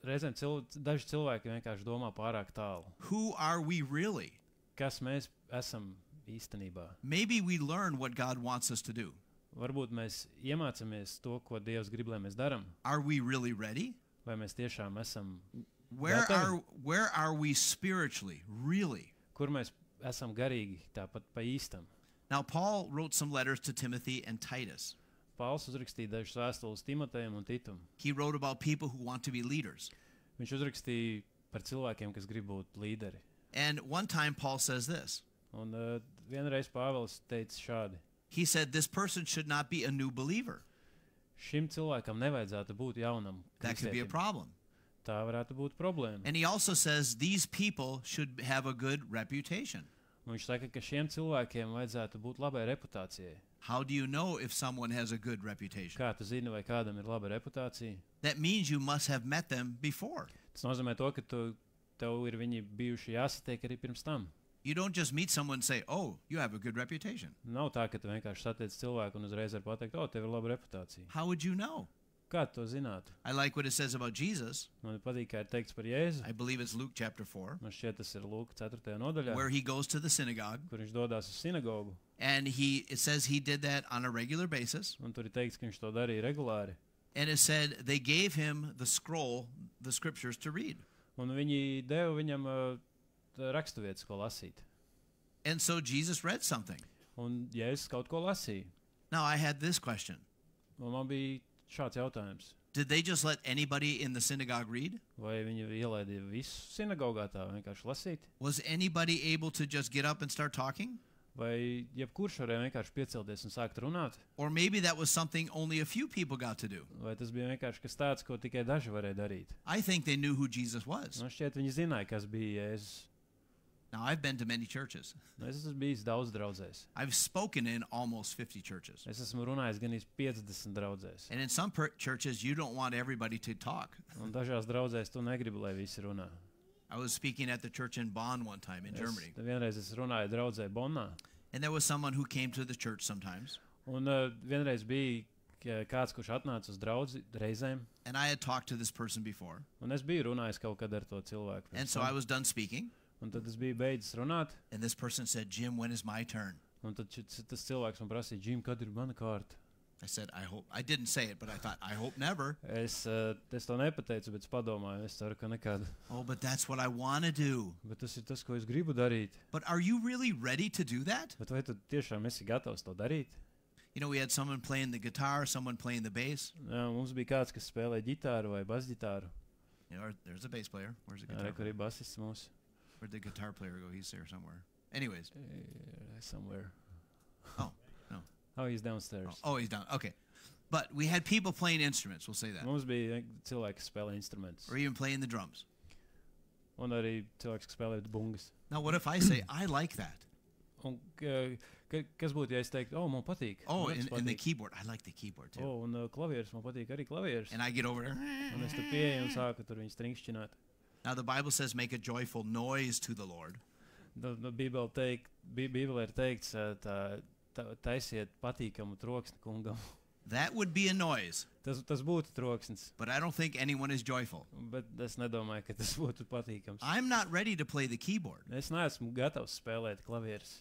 Reizēm daži cilvēki vienkārši domā pārāk tālu. Who are we really? Kas mēs esam īstenībā? Maybe we learn what God wants us to do. Varbūt mēs iemācāmies to, ko Dievs grib, lai mēs darām. Are we really ready? Vai mēs tiešām esam Where are we spiritually, really? Kur mēs esam garīgi, tāpat pa īstam? Now, Paul wrote some letters to Timothy and Titus. Pauls uzrakstīja dažas vēstules Timotejam un Titum. He wrote about people who want to be leaders. Viņš uzrakstīja par cilvēkiem, kas grib būt līderi. And one time Paul says this. Un vienreiz Pāvils teica šādi. He said this person should not be a new believer. Šim cilvēkam nevajadzētu būt jaunam That could be a kristietim. problem. Tā varētu būt problēma. And he also says these people should have a good reputation. Un viņš saka, ka šiem cilvēkiem vajadzētu būt labai reputācijai. How do you know if someone has a good reputation? Kā tu zini, vai kādam ir laba reputācija? That means you must have met them before. Tas nozīmē to, ka tev ir viņi bijuši jāsatiek arī pirms tam. You don't just meet someone and say, oh, you have a good reputation. Nav tā, ka tu vienkārši satiec cilvēku un uzreiz var pateikt, tev ir laba reputācija. How would you know? Kā tu to zinātu? I like what it says about Jesus. Man patīk, kā ir teikts par Jēzu. I believe it's Luke chapter 4, Man šķiet, tas ir Lūka 4. nodaļā, where he goes to the synagogue. kur viņš dodās uz sinagogu. And it says he did that on a regular basis. Un tur ir teikts, ka viņš to darīja regulāri. And it said they gave him the scroll, the scriptures to read. Un viņi deva viņam raksturvietas, ko lasīt. And so Jesus read something. Un Jēzus kaut ko lasīja. Now I had this question. Un man bija šāds jautājums. Did they just let anybody in the synagogue read? Vai viņi ielaidīja visu sinagogā tā vienkārši lasīt? Was anybody able to just get up and start talking? Vai jebkurš varēja vienkārši piecelties un sākt runāt? Or maybe that was something only a few people got to do. Vai tas bija vienkārši kas tāds, ko tikai daži varēja darīt? I think they knew who Jesus was. Man šķiet, viņi zināja, kas bija Jēzus. Now, I've been to many churches. Es esmu bijis daudz draudzēs. I've spoken in almost 50 churches. Es esmu runājis gan 50 draudzēs. And in some churches, you don't want everybody to talk. Un dažās draudzēs tu negribi, lai visi runā. I was speaking at the church in Bonn one time in Germany. Vienreiz es runāju draudzē Bonnā. And there was someone who came to the church sometimes. Un vienreiz bija kāds, kurš atnāca uz draudzi reizēm. And I had talked to this person before. Un es biju runājis kaut kad ar to cilvēku. And so I was done speaking. Un tad es biju beidzis runāt. And this person said, Jim, when is my turn? Un tad tas cilvēks man prasīja, Jim, kad ir mana kārta? I said, I hope. I didn't say it, but I thought, I hope never. Es to nepateicu, bet es padomāju, es ceru, ka nekad. Oh, but that's what I want to do. Bet tas ir tas, ko es gribu darīt. But are you really ready to do that? Bet vai tu tiešām esi gatavs to darīt? You know, we had someone playing the guitar, someone playing the bass. Jā, mums bija kāds, kas spēlē ģitāru vai basģitāru. You know, there's a bass player. Where's the Jā, guitar re, kur player? ir basists mūsu. Where'd the guitar player go? He's there somewhere. Anyways. Somewhere. Oh, no. Oh, he's downstairs. Oh, he's down. Okay. But we had people playing instruments, we'll say that. Mums bija cilvēki, kas spēlē instrumentus. Or even playing the drums. Un arī cilvēks, kas spēlē bungas. Now, what if I say, I like that? Un kas būtu, ja es teiktu, man patīk. Oh, Man and the patīk. keyboard. I like the keyboard too. Un klavieres, man patīk arī klavieres. And I get over there. Un es tur pieeju un sāku tur viņus trinkšķināt. Now, the Bible says, make a joyful noise to the Lord. Bībelē ir teikts, taisiet patīkamu troksni kungam. That would be a noise. Tas būtu troksnis, But I don't think anyone is joyful. bet es nedomāju, ka tas būtu patīkams. I'm not ready to play the keyboard. Es neesmu gatavs spēlēt klavieres.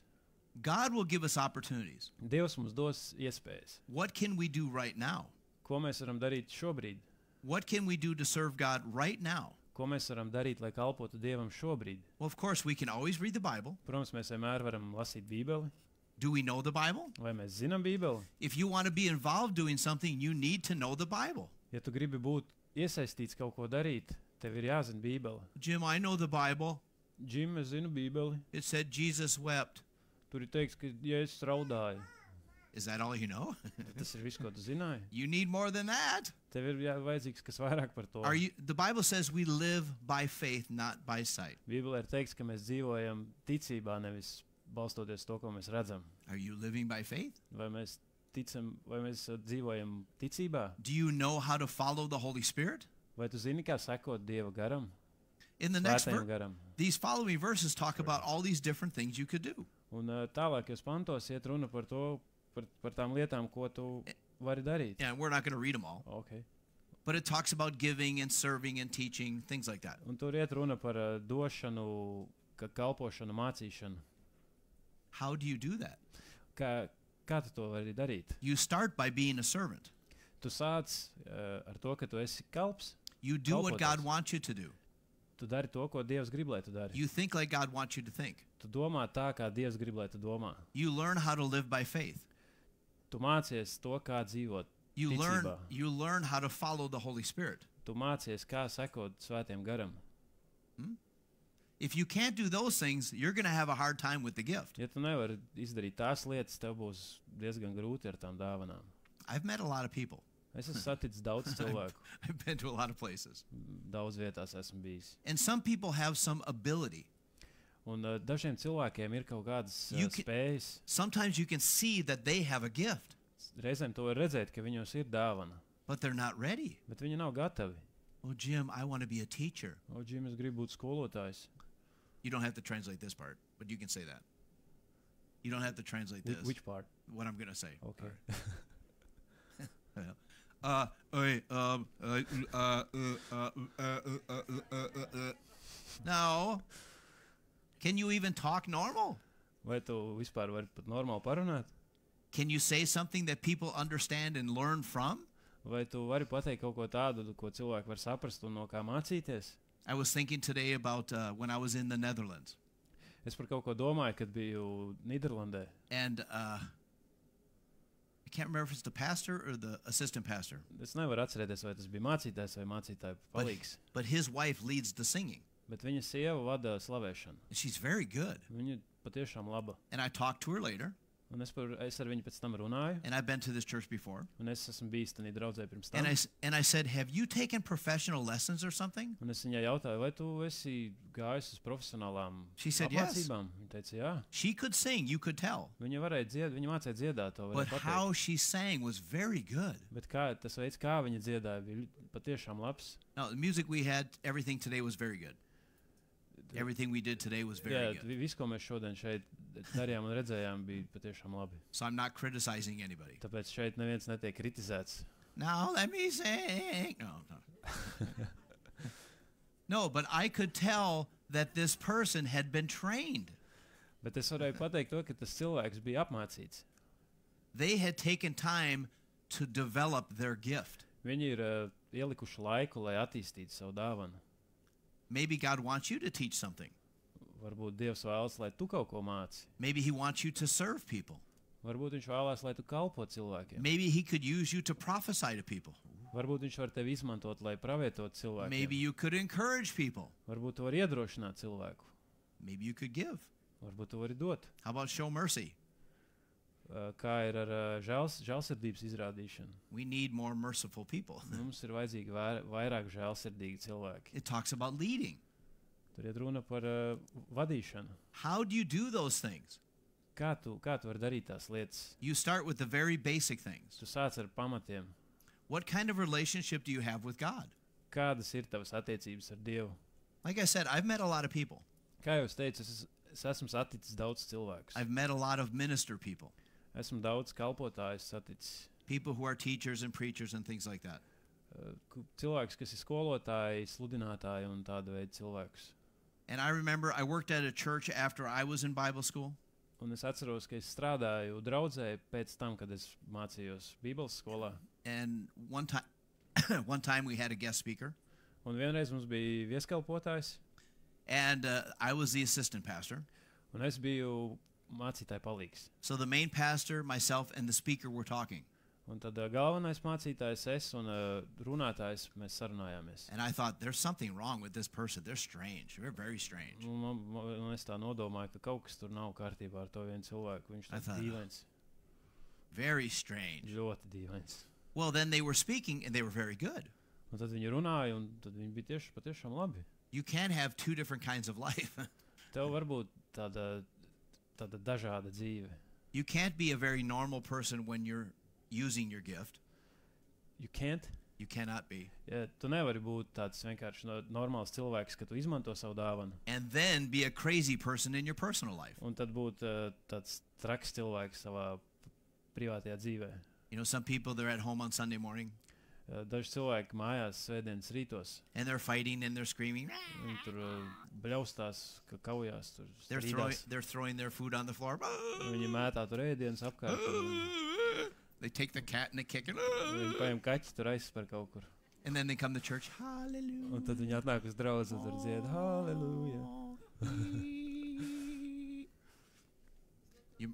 God will give us opportunities. Dievs mums dos iespējas. What can we do right now? Ko mēs varam darīt šobrīd? What can we do to serve God right now? Ko mēs varam darīt, lai kalpotu Dievam šobrīd? Well, of course, we can always read the Bible. Protams, mēs vienmēr varam lasīt Bībeli. Do we know the Bible? Vai mēs zinām Bībeli? If you want to be involved doing something, you need to know the Bible. Ja tu gribi būt iesaistīts kaut ko darīt, tev ir jāzina Bībele. Jim, I know the Bible. Džim, es zinu Bībeli. It said Jesus wept. Tur ir teikts, ka Jēzus raudāja. Is that all you know? Tas ir viss, ko tu zināji. You need more than that. Tev ir vajadzīgs kas vairāk par to. The Bible says we live by faith, not by sight. Bībelē ir teikts, ka mēs dzīvojam ticībā, nevis balstoties to, ko mēs redzam. Are you living by faith? Vai mēs ticam, vai mēs dzīvojam ticībā? Do you know how to follow the Holy Spirit? Vai tu zini, kā sekot Dieva garam? In the next Svētajam verse, garam. these following verses talk about all these different things you could do. Un tālākajos pantos iet runa par to, par tām lietām, ko tu vari darīt. And we're not going to read them all. Okay. But it talks about giving and serving and teaching, things like that. Un tur iet runa par došanu, kalpošanu, mācīšanu. How do you do that? Kā tu to vari darīt? You start by being a servant. Tu sāc ar to, ka tu esi kalps. You do what God Kalpotais. wants you to do. Tu dari to, ko Dievs grib, lai tu dari. You think like God wants you to think. Tu domā tā, kā Dievs grib, lai tu domā. You learn how to live by faith. Tu mācies to, kā dzīvot You ticībā. learn how to follow the Holy Spirit. Tu mācies, kā sekot Svētajam garam. If you can't do those things, you're going to have a hard time with the gift. Ja tu nevari izdarīt tās lietas, tev būs diezgan grūti ar tām dāvanām. I've met a lot of people. Es esmu saticis daudz cilvēku. I've been to a lot of places. Daudz vietās esmu bijis. And some people have some ability. Un dažiem cilvēkiem ir kaut kādas You can- spējas. Sometimes you can see that they have a gift, Reizēm to var redzēt, ka viņos ir dāvana, but they're not ready. bet viņi nav gatavi. Oh, Jim, I want to be a teacher. O, Džim, es gribu būt skolotājs. You don't have to translate this part, but you can say that. You don't have to translate this. Which part? What I'm going to say. Okay. No. Can you even talk normal? Vai tu vispār vari pat normāli parunāt? Can you say something that people understand and learn from? Vai tu vari pateikt kaut ko tādu, ko cilvēki var saprast un no kā mācīties? I was thinking today about when I was in the Netherlands. Es par kaut ko domāju, kad biju Nīderlandē. And I can't remember if it's the pastor or the assistant pastor. Es nevaru atcerēties, vai tas bija mācītājs vai mācītāja palīgs. But his wife leads the singing. Bet viņa sieva vada slavēšanu. And she's very good. Viņa patiešām laba. And I talked to her later. Un es ar viņu pēc tam runāju. And I've been to this church before. Un es esmu bijis tādā draudzē pirms tam. And I said, have you taken professional lessons or something? Un es viņai jautāju, vai tu esi gājis uz profesionālām She said yes. apmācībām? Viņa teica, jā. She could sing, you could tell. Viņa mācīja dziedāt to. But Varēja how pateikt. she sang was very good. Bet tas veids, kā viņa dziedāja, bija patiešām labs. Now, the music we had, everything today was very good. Everything we did today was very Jā, good. viss, ko mēs šodien šeit darījām un redzējām, bija patiešām labi. So I'm not criticizing anybody. Tāpēc šeit neviens netiek kritizēts. Now let me sing. No. No, but I could tell that this person had been trained. Bet es varēju pateikt to, ka tas cilvēks bija apmācīts. They had taken time to develop their gift. Viņi ir ielikuši laiku, lai attīstītu savu dāvanu. Maybe God wants you to teach something. Varbūt Dievs vēlas, lai tu kaut ko māci. Maybe he wants you to serve people. Varbūt viņš vēlās, lai tu kalpo cilvēkiem. Maybe he could use you to prophesy to people. Varbūt viņš var tevi izmantot, lai pravietotu Maybe cilvēkiem. you could encourage people. Varbūt tu vari iedrošināt cilvēku. Maybe you could give. Varbūt tu vari dot. How about show mercy? Kā ir ar žēlsirdības izrādīšanu? We need more merciful people. Mums ir vajadzīgi vairāk žēlsirdīgi cilvēki. It talks about leading. Tur ir runa par vadīšanu. How do you do those things? Kā tu vari darīt tās lietas? You start with the very basic things. Tu sāc ar pamatiem. What kind of relationship do you have with God? Kādas ir tavas attiecības ar Dievu? Like I said, I've met a lot of people. Kā jau es teicu, es esmu saticis daudz cilvēkus. I've met a lot of minister people. Esmu daudz kalpotājus saticis. People who are teachers and preachers and things like that. Cilvēks, kas ir skolotāji, sludinātāji un tāda veida cilvēkus. And I remember I worked at a church after I was in Bible school. Un es atceros, ka es strādāju draudzē pēc tam, kad es mācījos Bībeles skolā. And one time we had a guest speaker. Un vienreiz mums bija vieskalpotājs, And I was the assistant pastor. un es biju mācītāja palīgs. So the main pastor, myself, and the speaker were talking. Un tad galvenais mācītājs es un runātājs mēs sarunājāmies. And I thought, there's something wrong with this person. They're strange. They're very strange. Un es tā nodomāju, ka kaut kas tur nav kārtībā ar to vienu cilvēku. Viņš I tāds thought, dīvains, Very strange. ļoti dīvains. Well, then they were speaking, and they were very good. Un tad viņi runāja, un tad viņi bija patiešām labi. You can't have two different kinds of life. Tev var būt tāda dažāda dzīve. You can't be a very normal person when you're using your gift. You can't. You cannot be. Ja, tu nevari būt tāds vienkārši normāls cilvēks, ka tu izmanto savu dāvanu. And then be a crazy person in your personal life. Un tad būt tāds traks cilvēks savā privātajā dzīvē. You know, some people, they're at home on Sunday morning, Daži cilvēki mājās svētdienas rītos. and they're fighting and they're screaming. Viņi tur bļaustās, ka kaujās, tur They're strīdās. throwing their food on the floor. Viņi mētā tur ēdienas apkārt. They take the cat and they kick it. Viņi paņem kaķi tur aizspēr kaut kur. And then they come to church. Hallelujah. Un tad viņi atnāk uz draudzi un tur dzied halleluja. You,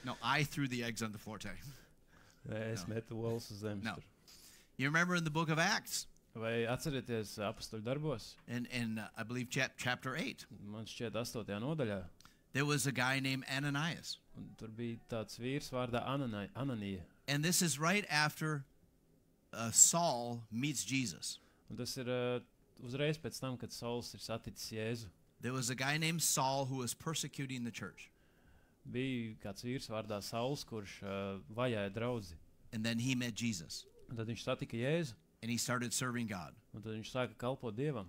no, I threw the eggs on the floor today. Es metu olas uz zemes No. tur. You remember in the book of Acts, Vai atcerieties apostoli darbos? in I believe chapter 8, Man šķiet 8. nodaļā. there was a guy named Ananias. Un tur bija tāds vīrs vārdā Ananija. And this is right after Saul meets Jesus. Un tas ir uzreiz pēc tam, kad Sauls ir saticis Jēzu. There was a guy named Saul who was persecuting the church. Bija kāds vīrs vārdā Sauls, kurš vajāja draudzi. And then he met Jesus. Un tad viņš satika Jēzu, And he started serving God. un tad viņš sāka kalpot Dievam.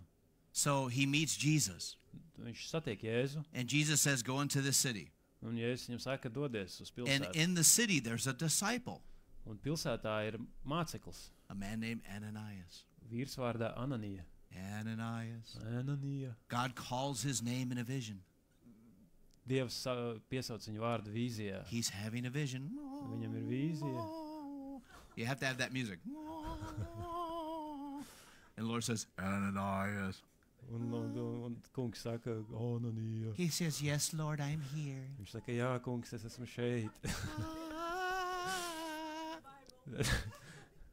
So he meets Jesus. Viņš satiek Jēzu, And Jesus says, go into this city. un Jēzus viņam saka, dodies uz And pilsētu. in the city, there's a disciple, Un pilsētā ir māceklis, a man named Ananias. vīrs vārdā Ananija. Ananias. Ananija. God calls his name in a vision. Dievs piesauc viņu vārdu vīzijā. He's having a vision. Viņam ir vīzija. You have to have that music. And the Lord says, Ananias. Un kungs saka, Ananija. He says, yes, Lord, I'm here. Viņš saka, jā, kungs, es esmu šeit.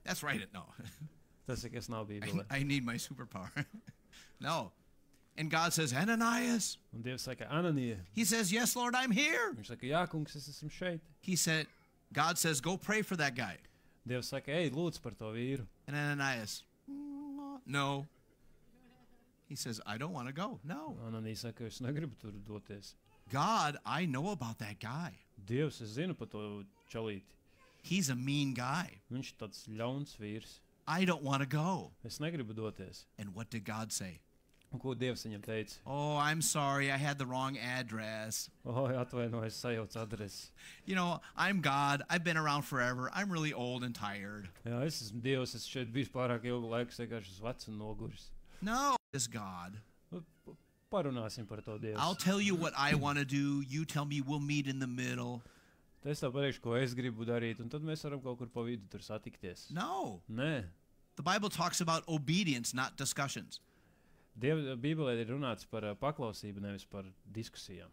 That's right. No. Tas ir, kas nav Bībelē. I need my superpower. No. And God says, Ananias. Un Dievs saka, Ananija. He says, yes, Lord, I'm here. Viņš saka, jā, kungs, es esmu šeit. He said, God says, go pray for that guy. Dievs saka, ej, lūdz par to vīru. And Ananias, no. He says, I don't want to go. No. Ananija saka, es negribu tur doties. God, I know about that guy. Dievs, es zinu par to čalīti. He's a mean guy. Viņš ir tāds ļauns vīrs. I don't want to go. Es negribu doties. And what did God say? Un ko Dievs viņam teica? Oh, I'm sorry. I had the wrong address. O, atvainojos, sajauc adresi. You know, I'm God. I've been around forever. I'm really old and tired. Jā, es esmu Dievs, es šeit biju pārāk ilgu laiku, es vienkārši esmu vecs un noguris. No, this God. Nu, parunāsim par to Dievu. I'll tell you what I want to do. You tell me we'll meet in the middle. Tad es tev pateikšu, ko es gribu darīt, un tad mēs varam kaut kur pa vidu tur satikties. No. Nē. The Bible talks about obedience, not discussions. Bībelē ir runāts par paklausību, nevis par diskusijām.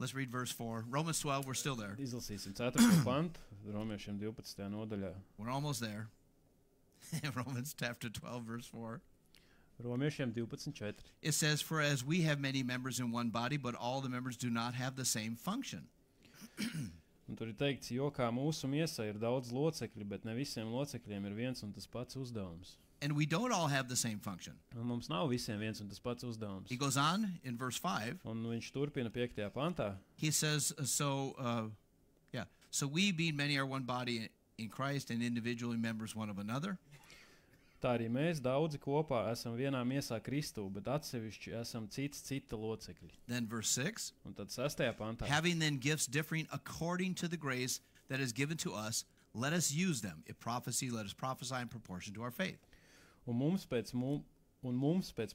Let's read verse 4. Romans 12, we're still there. Izlasīsim 4. pantu, Romiešiem 12. nodaļā. We're almost there. Romans chapter 12, verse 4. Romiešiem 12.4. It says, "For as we have many members in one body, but all the members do not have the same function." Un tur ir teikts, jo kā mūsu miesā ir daudz locekļu, bet ne visiem locekļiem ir viens un tas pats uzdevums. And we don't all have the same function. Un mums nav visiem viens un tas pats uzdevums. He goes on in verse 5. Un viņš turpina 5. pantā. He says, so we being many are one body in Christ and individually members one of another. Tā arī mēs daudzi kopā esam vienā miesā Kristū, bet atsevišķi esam cita locekļi. Then verse 6. Un tad 6. pantā. Having then gifts differing according to the grace that is given to us, let us use them. If prophecy, let us prophesy in proportion to our faith. Un mums pēc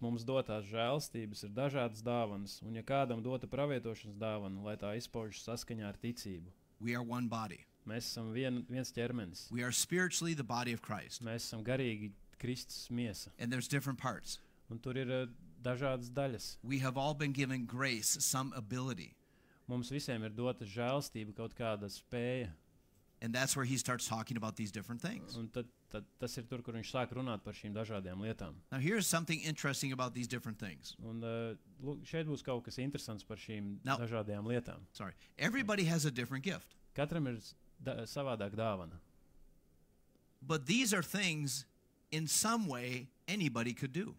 mums dotās žēlstības ir dažādas dāvanas, un ja kādam dota pravietošanas dāvana, lai tā izpaužas saskaņā ar ticību. We are one body. Mēs esam viens ķermenis. We are spiritually the body of Christ. Mēs esam garīgi Kristus miesa. And there's different parts. Un tur ir dažādas daļas. We have all been given grace, some ability. Mums visiem ir dota žēlstība, kaut kāda spēja. And that's where he starts talking about these different things. Un tad tas ir tur, kur viņš sāk runāt par šīm dažādām lietām. Now here's something interesting about these different things. Un lūk, šeit būs kaut kas interesants par šīm Now- dažādām lietām. Sorry. Everybody has a different gift. Katram ir savādāk dāvana. But these are things in some way anybody could do.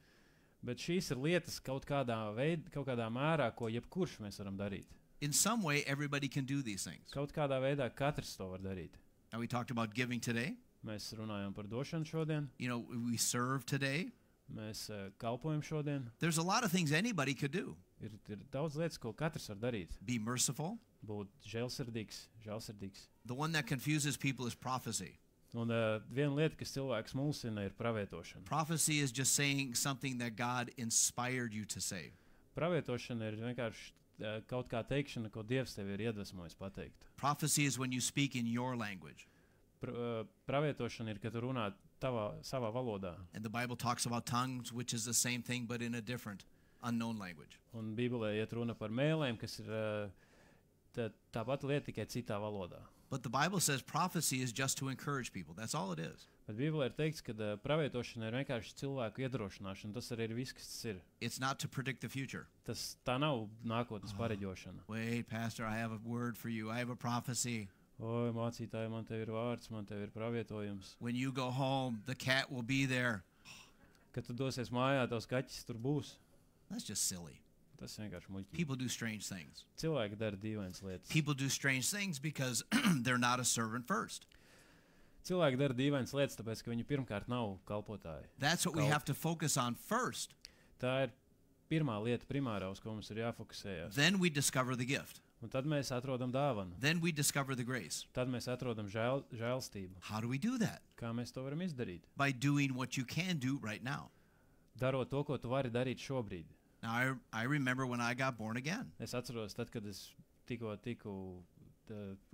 Bet šīs ir lietas kaut kādā mērā, ko jebkurš mēs varam darīt. In some way everybody can do these things. Kaut kādā veidā katrs to var darīt. Now we talked about giving today. Mēs runājam par došanu šodien, You know, we serve today. mēs kalpojam šodien. There's a lot of things anybody could do. Ir daudz lietas, ko katrs var darīt. Be merciful. Būt žēlsirdīgs. The one that confuses people is prophecy. Un viena lieta, kas cilvēks mulsina, ir pravietošana. Prophecy is just saying something that God inspired you to say. Pravietošana ir vienkārši kaut kā teikšana, ko Dievs tev ir iedvesmojis pateikt. Prophecy is when you speak in your language. Pravietošana ir, kad tu runā savā valodā. And the Bible talks about tongues, which is the same thing but in a different, unknown language. Un Bībelē iet runa par mēlēm, kas ir tā pati lieta, tikai citā valodā. But the Bible says prophecy is just to encourage people. That's all it is. Bet Bībelē ir teikts, ka pravietošana ir vienkārši cilvēku iedrošināšana. Tas arī ir viss, kas tas ir. It's not to predict the future. Tā nav nākotnes pareģošana. Wait, Pastor, I have a word for you. I have a prophecy. Oi, mācītāji, man tev ir vārds, man tev ir pravietojums. When you go home, the cat will be there. Kad tu dosies mājā, tavs kaķis tur būs. That's just silly. Tas vienkārši muļķīgi. People do strange things. Cilvēki dara dīvainas lietas. People do strange things because they're not a servant first. Cilvēki dara dīvainas lietas, tāpēc, ka viņi pirmkārt nav kalpotāji. That's what we have to focus on first. Tā ir pirmā lieta primārā, uz ko mums ir jāfokusējās. Then we discover the gift. Un tad mēs atrodam dāvanu. Then we discover the grace. Tad mēs atrodam žēlstību. How do we do that? Kā mēs to varam izdarīt? By doing what you can do right now. Darot to, ko tu vari darīt šobrīd. Now, I remember when I got born again. Es atceros, tad, kad es tiku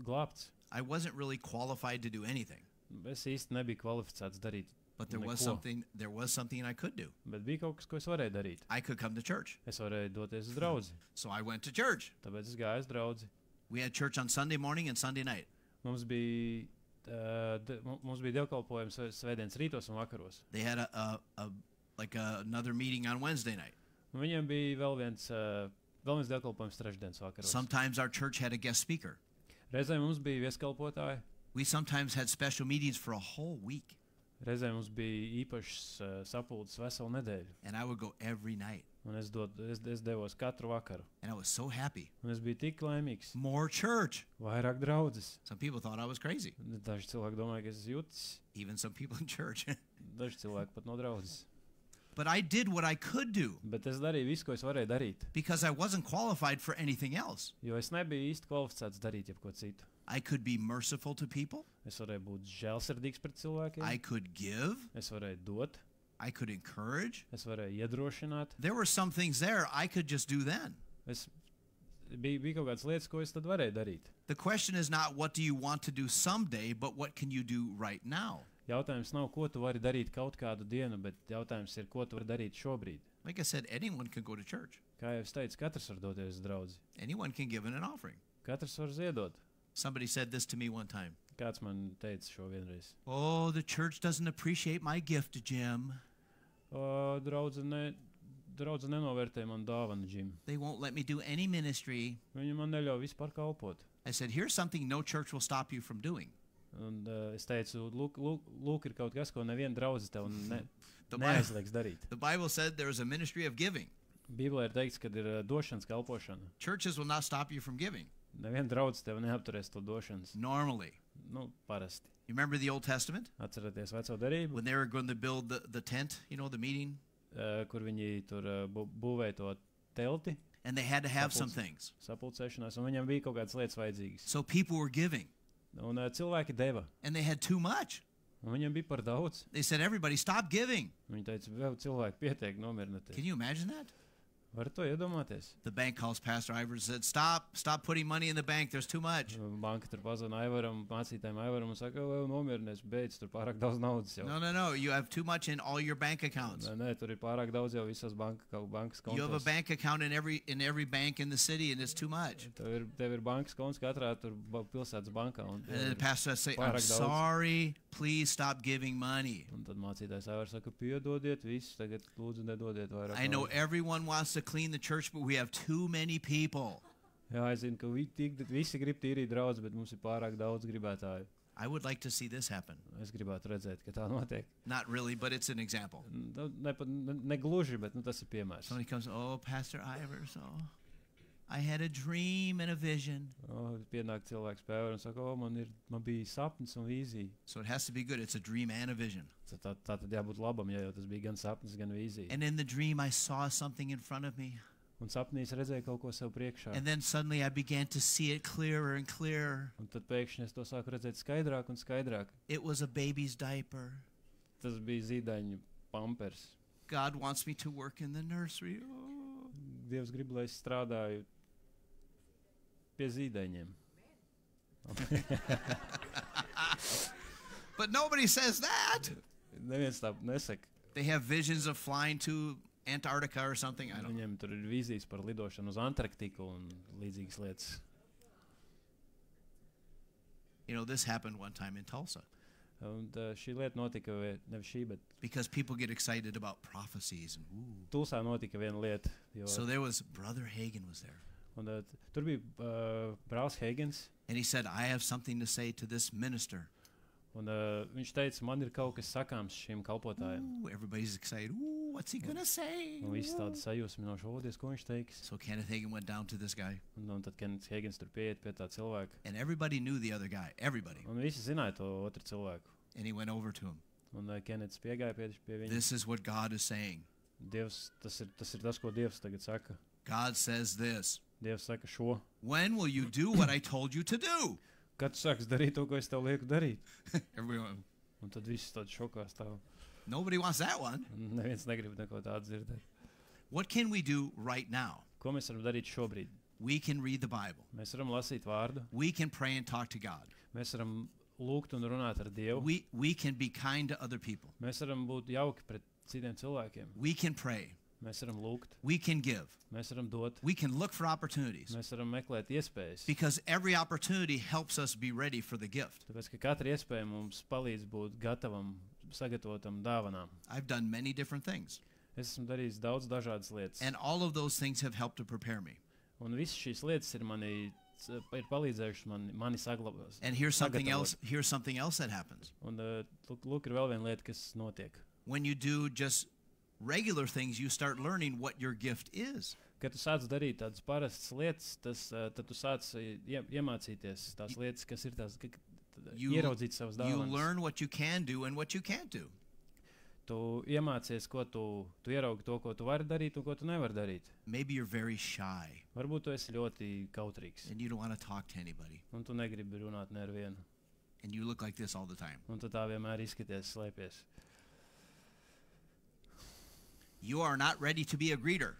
glābts. I wasn't really qualified to do anything. Es īsti nebiju kvalificēts darīt. But there was something I could do. Bet bija kaut kas, ko es varēju darīt. I could come to church. Es varēju doties uz draudzi. So I went to church. Tāpēc es gāju uz draudzi. We had church on Sunday morning and Sunday night. Mums bija dievkalpojums svētdienas rītos un vakaros. They had another meeting on Wednesday night. Un viņiem bija vēl viens dievkalpojums trešdienas vakaros. Sometimes our church had a guest speaker. Reizēm mums bija vieskalpotāji. We sometimes had special meetings for a whole week. Reizēm mums bija īpašs sapulces veselu nedēļu. And I would go every night. Un es devos katru vakaru. And I was so happy. Un es biju tik laimīgs. More church. Vairāk draudzes. Some people thought I was crazy. Daži cilvēki domāja, ka es jūtas. Even some people in church. Daži cilvēki pat no draudzes. But I did what I could do. Bet es darīju visu, ko es varēju darīt. Because I wasn't qualified for anything else. Jo es nebiju īsti kvalificēts darīt jebko citu. I could be merciful to people. Es varēju būt žēlsirdīgs pret cilvēkiem. I could give. Es varēju dot. I could encourage. Es varēju iedrošināt. There were some things there I could just do then. Bija kaut kādas lietas, ko es tad varēju darīt. The question is not what do you want to do someday, but what can you do right now? Jautājums nav, ko tu vari darīt kaut kādu dienu, bet jautājums ir, ko tu vari darīt šobrīd. Like I said, anyone can go to church. Kā Kā jau es teicu, katrs var doties uz draudzi. Anyone can give in an offering. Katrs var ziedot. Somebody said this to me one time. Kāds man teica šo vienreiz. Oh, the church doesn't appreciate my gift, Jim. Draudze nenovērtē man dāvanu, Jim. They won't let me do any ministry. Viņi man neļauj vispār kalpot. I said, here's something no church will stop you from doing. Un es teicu, lūk, ir kaut kas, ko neviena draudze tev The neaizliegs darīt. The Bible said there is a ministry of giving. Bībelē ir teikts, ka ir došanas kalpošana. Churches will not stop you from giving. Neviena draudze tev neapturēs to došanas. Normally. Nu, parasti. You remember the Old Testament? Atcerieties veco derību, When they were going to build the tent, you know, the meeting? kur viņi tur būvēja to telti, And they had to have some Sapulce. things. sapulcēšanās, un viņam bija kaut kādas lietas vajadzīgas. So people were giving. Un cilvēki deva, And they had too much. un viņam bija par daudz. They said, everybody stop giving. Viņi teica, vēl cilvēki pietiek, nomierinieties. Can you imagine that? Varat to iedomāties? The bank calls Pastor Ivor and said, stop putting money in the bank. There's too much. Banka tur pazvana Aivaram, mācītājiem Aivaram un saka, vēl nomierinies, beidz, tur pārāk daudz naudas jau. No. You have too much in all your bank accounts. Nē, tur ir pārāk daudz jau visās bankas You have a kontos. bank account in every bank in the city, and it's too much. Tev ir bankas konts katrā tur pilsētas bankā. Un, And the pastor says, I'm Pārāk daudz. sorry. Please stop giving money. un tad mācītājs Aivars saka, piedodiet visus, tagad lūdzu nedodiet vairāk. I know naudas. everyone wants to clean the church, but we have too many people. Jā, es zinu, ka visi grib tīrīt draudz, bet mums ir pārāk daudz gribētāju. I would like to see this happen. Es gribētu redzēt, ka tā notiek. Not really, but it's an example. Ne gluži, bet tas ir piemērs. Somebody comes, oh, Pastor Ivor, I had a dream and a vision. Pienāk cilvēks pie Aivara un saka, man bija sapnis un vīzija. So it has to be good. It's a dream and a vision. Tā tad jābūt labam, ja jau tas bija gan sapnis, gan vīzija. And in the dream, I saw something in front of me. Un sapnī es redzēju kaut ko sev priekšā. And then suddenly I began to see it clearer and clearer. Un tad pēkšņi es to sāku redzēt skaidrāk un skaidrāk. It was a baby's diaper. Tas bija zīdaiņu pampers. God wants me to work in the nursery. Oh. Dievs grib, lai es strādāju pie zīdaiņiem. But nobody says that. Neviens tā nesaka. They have visions of flying to Antarctica or something. I don't know. Viņiem tur ir vīzijas par lidošanu uz Antarktiku un līdzīgas lietas. You know, this happened one time in Tulsa Un šī lieta notika, nevis šī, bet because people get excited about prophecies. And ooh. Tulsā notika viena lieta. Jo, So there was Brother Hagen was there. un, tur bija brālis Heigens. And he said, I have something to say to this minister. Un, viņš teica, man ir kaut kas sakāms šim kalpotājam. Ooh, everybody's excited. Ooh, what's he going to say? Un viss tāda sajūsminoša, odies, ko viņš teiks. So Kenneth Hagin went down to this guy. Un tad Kenneths Heigens tur pieiet pie tā cilvēka. And everybody knew the other guy. Everybody. Un visi zināja to otru cilvēku. And he went over to him. Un Kenneths piegāja pie viņa. This is what God is saying. Dievs, tas ir tas, ko Dievs tagad saka. God says this. Dievs saka šo. When will you do what I told you to do? Kad tu sāks darīt to, ko es tev lieku darīt? Everyone. Un tad viss tāds šokā stāv. Nobody wants that one. Un neviens negrib neko tādu dzirdēt. What can we do right now? Ko mēs varam darīt šobrīd? We can read the Bible. Mēs varam lasīt vārdu. We can pray and talk to God. Mēs varam lūgt un runāt ar Dievu. We can be kind to other people. Mēs varam būt jauki pret citiem cilvēkiem. We can pray. Mēs varam lūgt. We can give. Mēs varam dot. We can look for opportunities. Mēs varam meklēt iespējas. Because every opportunity helps us be ready for the gift. Tāpēc, ka katra iespēja mums palīdz būt gatavam, sagatavotam dāvanām. I've done many different things. Es esmu darījis daudz dažādas lietas. And all of those things have helped to prepare me. Un visas šīs lietas ir palīdzējušas mani saglabāt. And here's something else that happens. Un lūk, ir vēl viena lieta, kas notiek. When you do just regular things, you start learning what your gift is. Kad tu sāc darīt tādas parastas lietas, tad tu sāc iemācīties tās lietas, kas ir tās, ieraudzīt savas You dāvanas. learn what you can do and what you can't do. Tu iemācies, ko tu ieraugi to, ko tu vari darīt un ko tu nevari darīt. Maybe you're very shy Varbūt tu esi ļoti kautrīgs, and you don't want to talk to anybody. un tu negribi runāt ne ar vienu. And you look like this all the time. Un tu tā vienmēr izskaties slēpies. You are not ready to be a greeter.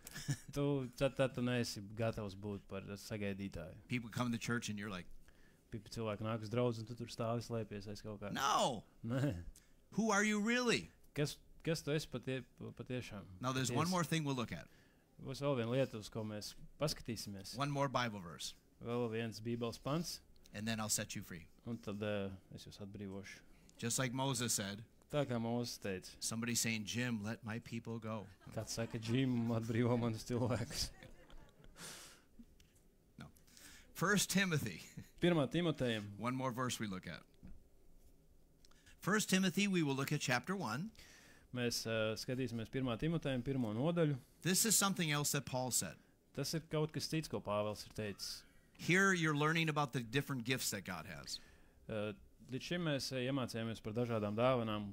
Tad tu neesi gatavs būt par sagaidītāju. People come to church and you're like, Cilvēki nāk uz draudzi, un tu tur stāvi slēpies aiz kaut kā. no, Nē. who are you really? Kas tu esi patiešām? Now there's one more thing we'll look at. Būs vēl viena lieta, uz ko mēs paskatīsimies. One more Bible verse, Vēl viens Bībeles pants, and then I'll set you free. un tad es jūs atbrīvošu. Just like Moses said, Tā kā Mūzes teica, somebody saying, Jim, let my people go. kāds saka, Džim, atbrīvo manus cilvēkus. 1 Timothy, 1. Timotejam, one more verse we look at. 1 Timothy, we will look at chapter 1. mēs skatīsimies 1. Timotejam, 1. nodaļu. This is something else that Paul said. Tas ir kaut kas cits, ko Pāvils ir teicis. Here you're learning about the different gifts that God has. Līdz šim mēs iemācījāmies par dažādām dāvanām,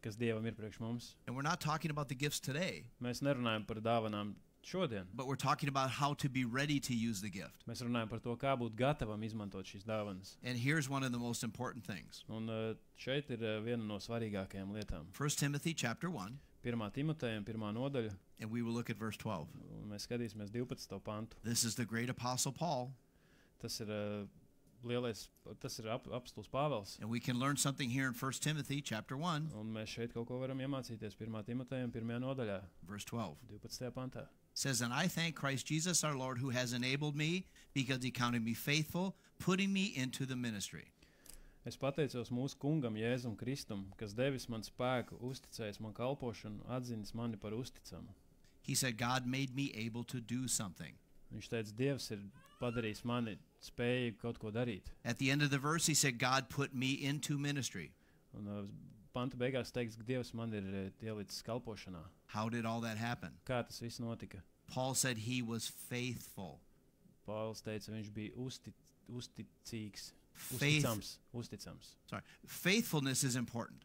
kas Dievam ir priekš mums. And we're not talking about the gifts today, Mēs nerunājam par dāvanām šodien. but we're talking about how to be ready to use the gift. Mēs runājam par to, kā būt gatavam izmantot šīs dāvanas. And here's one of the most important things. Un šeit ir viena no svarīgākajām lietām. 1 Timothy chapter 1, 1. Timotejam, 1. nodaļa, and we will look at verse 12. un mēs skatīsimies 12. pantu. This is the great apostle Paul, Tas ir apostūls Pāvils. and we can learn something here in 1 Timothy chapter 1, Un mēs šeit kaut ko varam iemācīties 1. Timotejam, 1. nodaļā, verse 12. 12. pantā. It says, And I thank Christ Jesus our Lord, who has enabled me, because he counted me faithful, putting me into the ministry. Es pateicos mūsu kungam Jēzum Kristum, kas devis man spēku, uzticējis man kalpošanu, atzinis mani par uzticamu. He said, God made me able to do something. Viņš teica, Dievs ir padarījis mani spējīgu kaut ko darīt. At the end of the verse, he said, God put me into ministry. Un panta beigās teiks, ka Dievs man ir ielicis kalpošanā. How did all that happen? Kā tas viss notika? Paul said he was faithful. Pāvils teica, viņš bija uzticīgs, uzticams. Sorry. Faithfulness is important.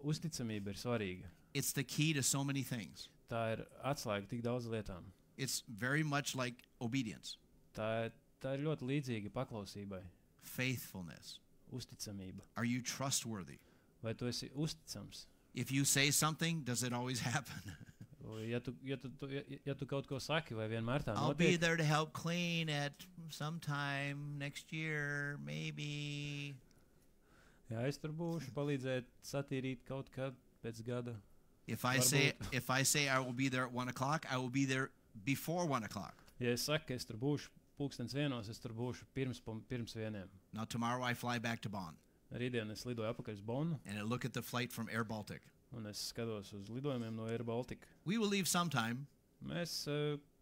Uzticamība ir svarīga. It's the key to so many things. Tā ir atslēga tik daudz lietām. It's very much like obedience. Tā ir ļoti līdzīga paklausībai. Faithfulness. Uzticamība. Are you trustworthy? Vai tu esi uzticams? If you say something, does it always happen? Ja tu kaut ko saki, vai vienmēr tā I'll be notiek? there to help clean at sometime next year, maybe. Jā, es tur būšu, palīdzēt satīrīt kaut kad pēc gada. If I say I will be there at 1 o'clock, I will be there before 1 o'clock. Ja es saku, ka es tur būšu pulkstens 1, es tur būšu pirms 1. Now tomorrow I fly back to Bonn Rītdien es lidoju apakaļ uz Bonu, and I look at the flight from Air Baltic. un es skatos uz lidojumiem no Air Baltica. We will leave sometime. Mēs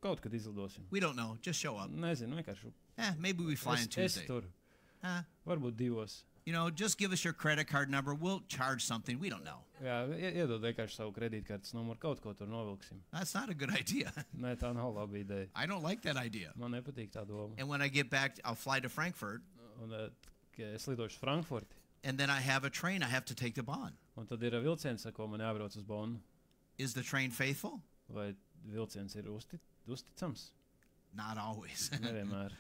kaut kad izlidosim. We don't know. Just show up. Nezinu, vienkārši. Maybe we fly on Es Tuesday. tur. Eh, Varbūt 2. you know, just give us your credit card number. We'll charge something. We don't know. Jā, iedod vienkārši savu kredītkartes numuru, kaut ko tur novilksim. That's not a good idea. Nē, tā nav laba ideja. I don't like that idea. Man nepatīk tā doma. And when I get back, I'll fly to Frankfurt, Un es lidošu Frankfurti, and then I have a train I have to take to Bonn. un tad ir vilciens, ar ko man jābrauc uz Bonu. Is the train faithful? Vai vilciens ir uzticams? Not always. Nevienmēr.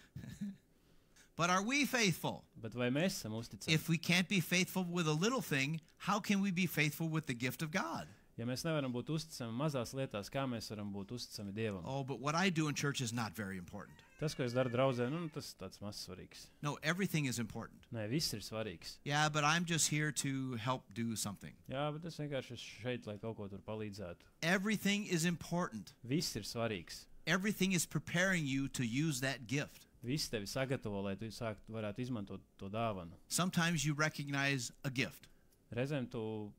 But are we faithful? Bet vai mēs esam uzticami? If we can't be faithful with a little thing, how can we be faithful with the gift of God? Ja mēs nevaram būt uzticami mazās lietās, kā mēs varam būt uzticami Dievam? Oh, but what I do in church is not very important. Tas, ko es daru draudzē, tas tāds maz svarīgs. No, everything is important. Nē, viss ir svarīgs. Yeah, but I'm just here to help do something. Jā, bet es vienkārši esmu šeit, lai kaut ko tur palīdzētu. Everything is important. Viss ir svarīgs. Everything is preparing you to use that gift. Viss tevi sagatavo, lai tu varētu izmantot to dāvanu. Sometimes you recognize a gift Reizēm tu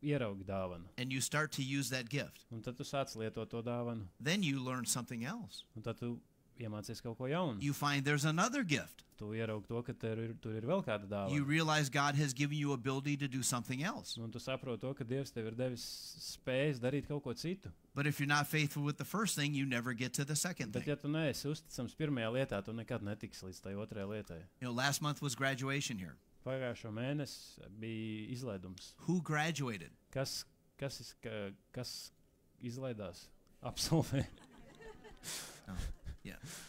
ieraugi dāvanu, and you start to use that gift. un tad tu sāc lietot to dāvanu, Then you learn something else. un tad tu iemācies kaut ko jaunu. You find there's another gift. Tu ieraugi to, ka tur ir vēl kāda dāvana. You realize God has given you ability to do something else. Un tu saproti to, ka Dievs tev ir devis spējas darīt kaut ko citu. But if you're not faithful with the first thing, you never get to the second Bet thing. ja tu neesi uzticams pirmajā lietā, tu nekad netiksi līdz tai otrajai lietai. You know, last month was graduation here. Pagājušo mēnesi bija izlaidums. Who graduated? Kas izlaidās? Absolvē.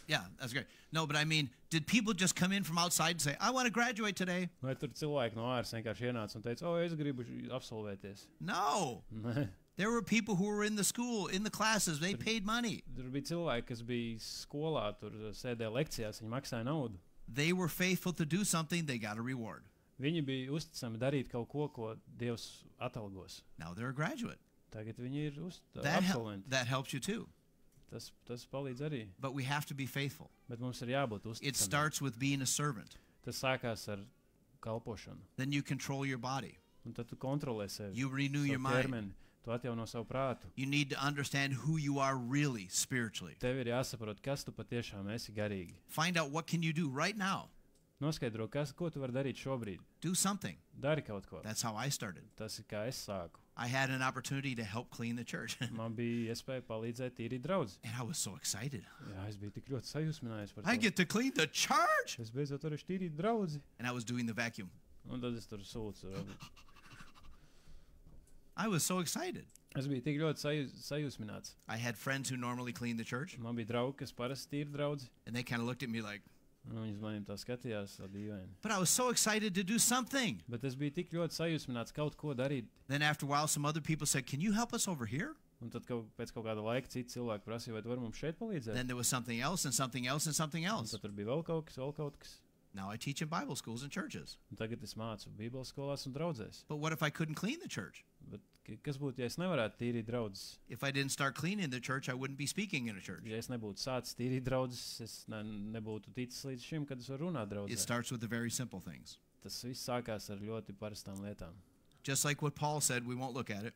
Yeah, that's great. No, but I mean, did people just come in from outside and say, I want to graduate today? Vai tur cilvēki no āras vienkārši ienāca un teica, es gribu absolvēties? No. Nē. There were people who were in the school, in the classes. They paid money. Tur bija cilvēki, kas bija skolā, tur sēdēja lekcijās, viņi maksāja naudu. They were faithful to do something. They got a reward. Viņi bija uzticami darīt kaut ko, ko Dievs atalgos. Now they're a graduate. Tagad viņi ir absolventi. That helps you too. Tas palīdz arī. But we have to be faithful. Bet mums ir jābūt It uzticamiem. starts with being a servant. Tas sākās ar kalpošanu. Then you control your body. Un tad tu kontrolē sevi. You renew savu your mind. ķermeni. Tu atjauno savu prātu. You need to understand who you are really spiritually. Tev ir jāsaprot, kas tu patiešām esi garīgi. Find out what can you do right now. Noskaidro, ko tu vari darīt šobrīd. Do something. Dari kaut ko. That's how I started. Tas ir kā es sāku. I had an opportunity to help clean the church. Man bija iespēja palīdzēt tīrīt draudzi. And I was so excited. Jā, es biju tik ļoti sajūsminājies par I to. get to clean the church. Es beidzot varēšu tīrīt draudzi. And I was doing the vacuum. Un tad es tur sūcu. I was so excited. Es biju tik ļoti sajūsmināts. I had friends who normally clean the church. Man bija draugi, kas parasti tīra draudzi. And they kind of looked at me like, Viņas maniem tā skatījās, tā dīvaini. but I was so excited to do something. Bet es biju tik ļoti sajūsmināts kaut ko darīt. Then after a while, some other people said, can you help us over here? Un tad pēc kaut kāda laika citi cilvēki prasīja, vai tu vari mums šeit palīdzēt. Then there was something else and something else and something Un else. tad tur bija vēl kaut kas. Now I teach in Bible schools and churches. Un tagad es mācu Bībeles skolās un draudzēs. But what if I couldn't clean the church? Bet kas būtu, ja es nevarētu tīrīt draudzes? If I didn't start cleaning the church, I wouldn't be speaking in a church. Ja es nebūtu sācis tīrīt draudzes, es nebūtu ticis līdz šim, kad es varu runāt It draudzē. starts with the very simple things. Tas viss sākās ar ļoti parastām lietām. Just like what Paul said, we won't look at it.